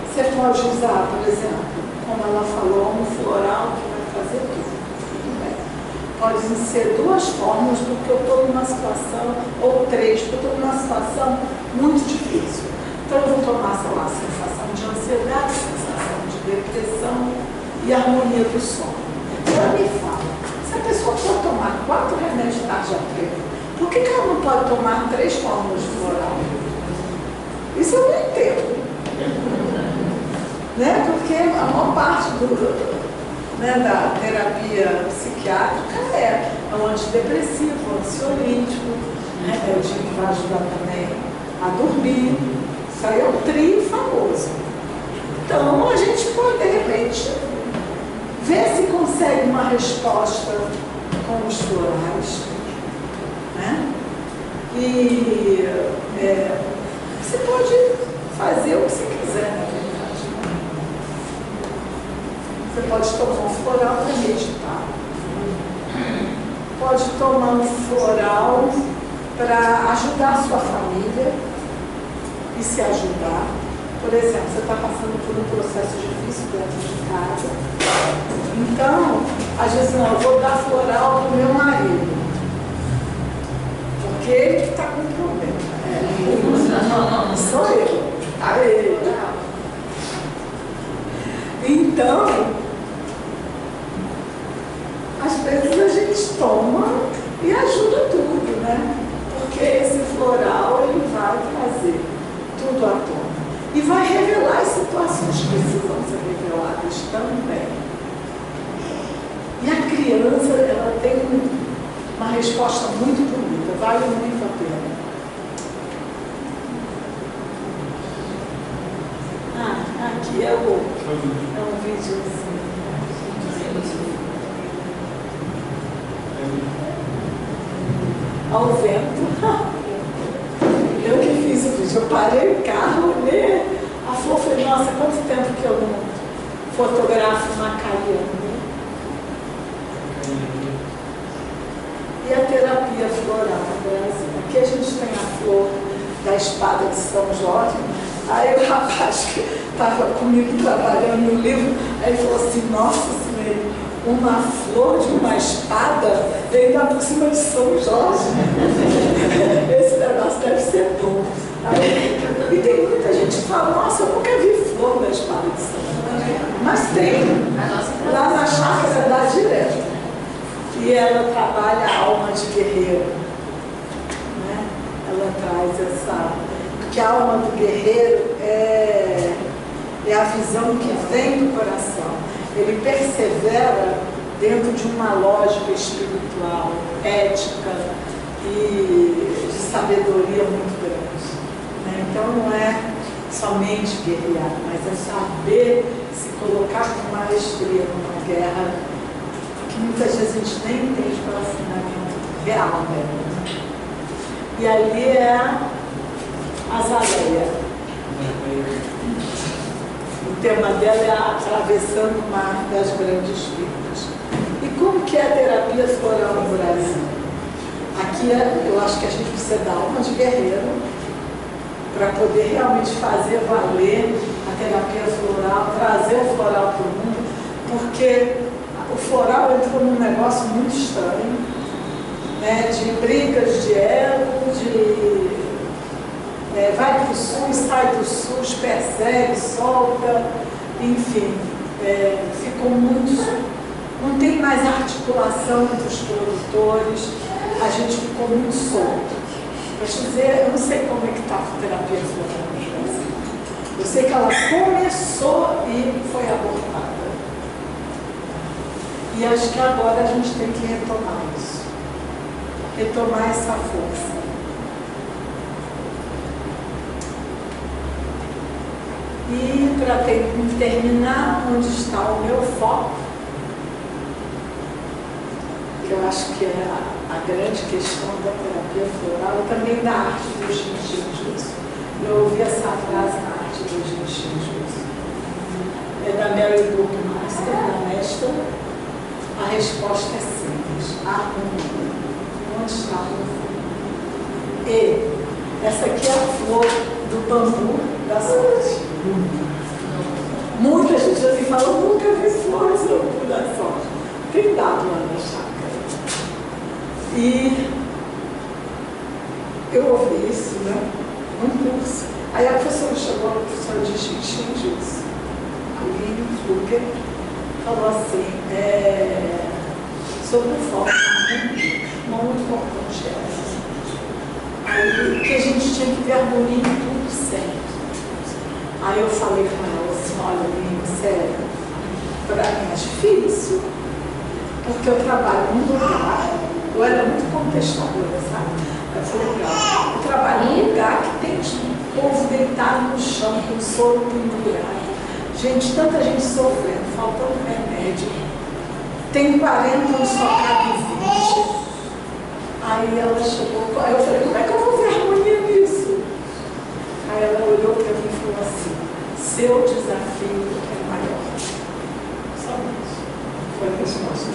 Você pode usar, por exemplo, como ela falou, um floral que vai fazer tudo bem. Podem ser 2 fórmulas, porque eu estou numa situação, ou 3, porque eu estou numa situação muito difícil. Então, eu vou tomar, sei lá, sensação de ansiedade, sensação de depressão, e harmonia do sono. Ela me fala, se a pessoa for tomar 4 remédios tarja preta, por que ela não pode tomar 3 fórmulas de floral? Isso eu não entendo. Né? Porque a maior parte da terapia psiquiátrica é um antidepressivo, um ansiolítico, remédio que vai ajudar também a dormir. Isso aí é um trio famoso. Então a gente pode, de repente, ver se consegue uma resposta com os florais. Né? E você pode fazer o que você quiser, na verdade. Você pode tomar um floral para meditar. Pode tomar um floral para ajudar a sua família e se ajudar. Por exemplo, você está passando por um processo difícil dentro de casa. Então, às vezes, não, eu vou dar floral para o meu marido. Porque ele que está com problema. Não sou eu. Tá ele. Então, às vezes a gente toma e ajuda tudo, né? Porque esse floral, ele vai trazer tudo à tona. E vai revelar as situações que precisam ser reveladas também. E a criança, ela tem uma resposta muito bonita, vale muito a pena. Aqui é um videozinho. Ao vento. Eu que fiz o vídeo, eu parei o carro, olhei a flor, falei, nossa, quanto tempo que eu não fotografo uma caiana. E a terapia floral no Brasil. Aqui a gente tem a flor da espada de São Jorge. Aí o rapaz que estava comigo trabalhando no livro, aí falou assim, nossa senhora, uma flor de uma espada veio dar por cima de São Jorge. Esse negócio deve ser bom. Aí, e tem muita gente que fala, nossa, eu nunca vi flor da espada de São Jorge. Mas tem, lá na chácara dá direto. E ela trabalha a alma de guerreiro. Né? Ela traz essa... Porque a alma do guerreiro é a visão que vem do coração. Ele persevera dentro de uma lógica espiritual, ética e de sabedoria muito grande. Né? Então não é somente guerrear, mas é saber se colocar com maestria numa guerra que muitas vezes a gente nem entende pelo fundamento real dela. E ali é a Azaleia. O tema dela é Atravessando o Mar das Grandes Vidas. E como que é a terapia floral no Brasil? Aqui eu acho que a gente precisa dar alma de guerreiro para poder realmente fazer valer a terapia floral, trazer o floral para o mundo, porque o floral entrou num negócio muito estranho, né, de brigas de ego, de vai para o sul, sai do sul, persegue, solta, enfim, ficou muito... Não tem mais articulação entre os produtores, a gente ficou muito solto. Para te dizer, eu não sei como é que está a terapia floral no Brasil. Eu sei que ela começou e foi abortada. E acho que agora a gente tem que retomar isso. Retomar essa força. E para terminar, onde está o meu foco, que eu acho que é a grande questão da terapia floral e também da arte dos instintos. Eu ouvi essa frase na arte dos instintos. É da Mary Buckmaster, da mestra. A resposta é simples. Harmonia. Onde está o meu foco? E essa aqui é a flor do bambu da sorte. Muita gente assim fala, eu nunca vi flores no bambu da sorte. Tem dado lá na chácara. E eu ouvi isso, né? Num curso. Aí a professora chegou, a professora de Shinjutsu, Aline Fluker, falou assim, sobre o foco, muito importante essa. Aí que a gente tinha que ter harmonia em tudo sempre. Aí eu falei com ela assim, olha, menina, sério, para mim é difícil, porque eu trabalho num lugar, eu era muito contestadora, sabe? Eu falei, legal, eu trabalho num lugar que tem povo deitado no chão, com soro pendurado. Gente, tanta gente sofrendo, faltando remédio. Tem 40, não só cabe 20. Aí ela chegou, aí eu falei, como é que eu vou ver harmonia nisso? Aí ela olhou para mim e falou assim, seu desafio é maior. Só isso. Foi esse nosso.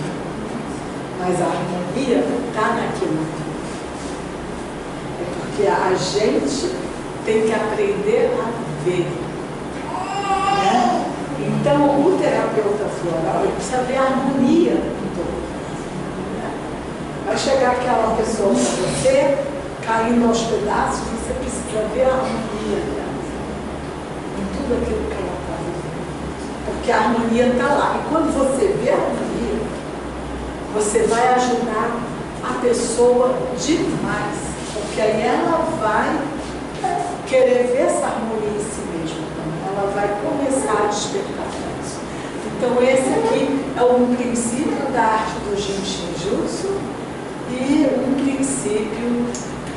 Mas a harmonia está naquilo. É porque a gente tem que aprender a ver. Né? Então, o terapeuta floral ele precisa ver a harmonia em todo. Né? Vai chegar aquela pessoa para você, caindo aos pedaços, você precisa ver a harmonia dela. Em tudo aquilo que ela está vivendo. Porque a harmonia está lá. E quando você vê a harmonia, você vai ajudar a pessoa demais. Porque aí ela vai querer ver essa harmonia em si mesma. Ela vai começar a despertar isso. Então esse aqui é um princípio da arte do Jinshin Jutsu e um princípio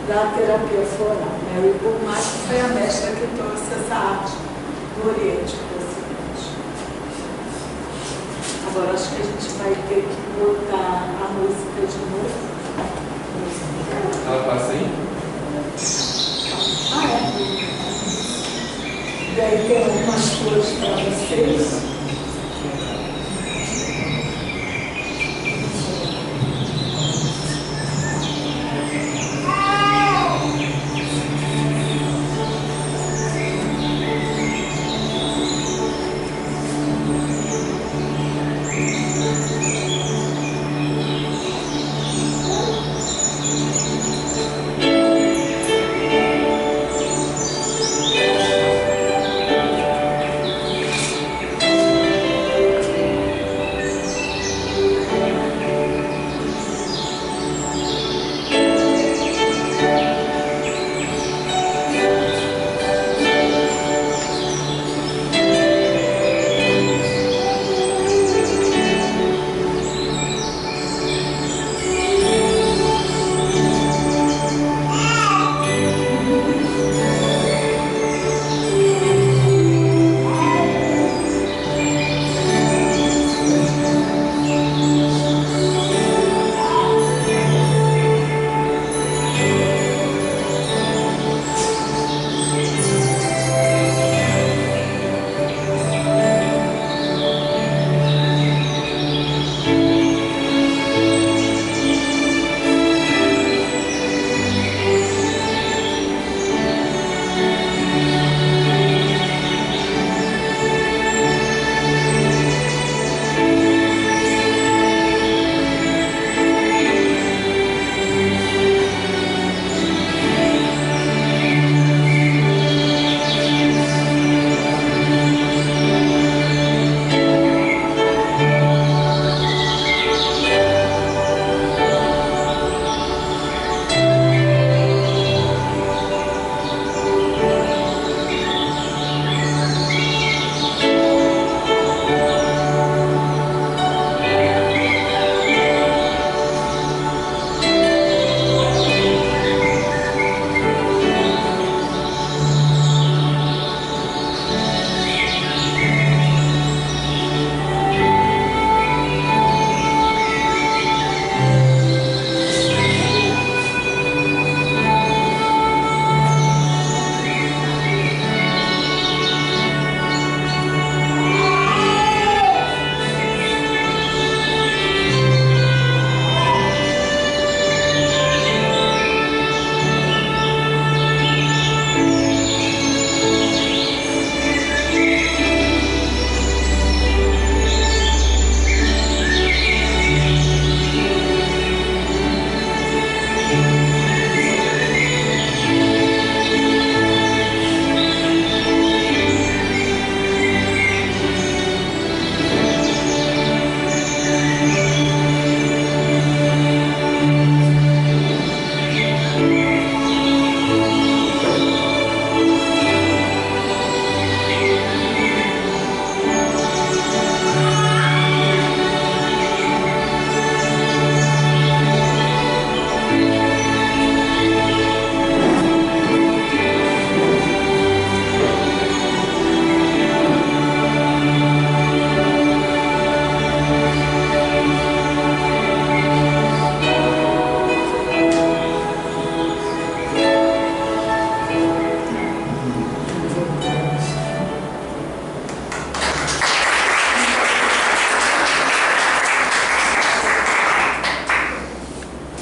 da terapia floral. Mary Burmeister foi a mestra que trouxe essa arte do Oriente para o Ocidente. Agora acho que a gente vai ter que botar a música de novo. Ela passa aí? Ah, é. E aí tem algumas coisas para vocês.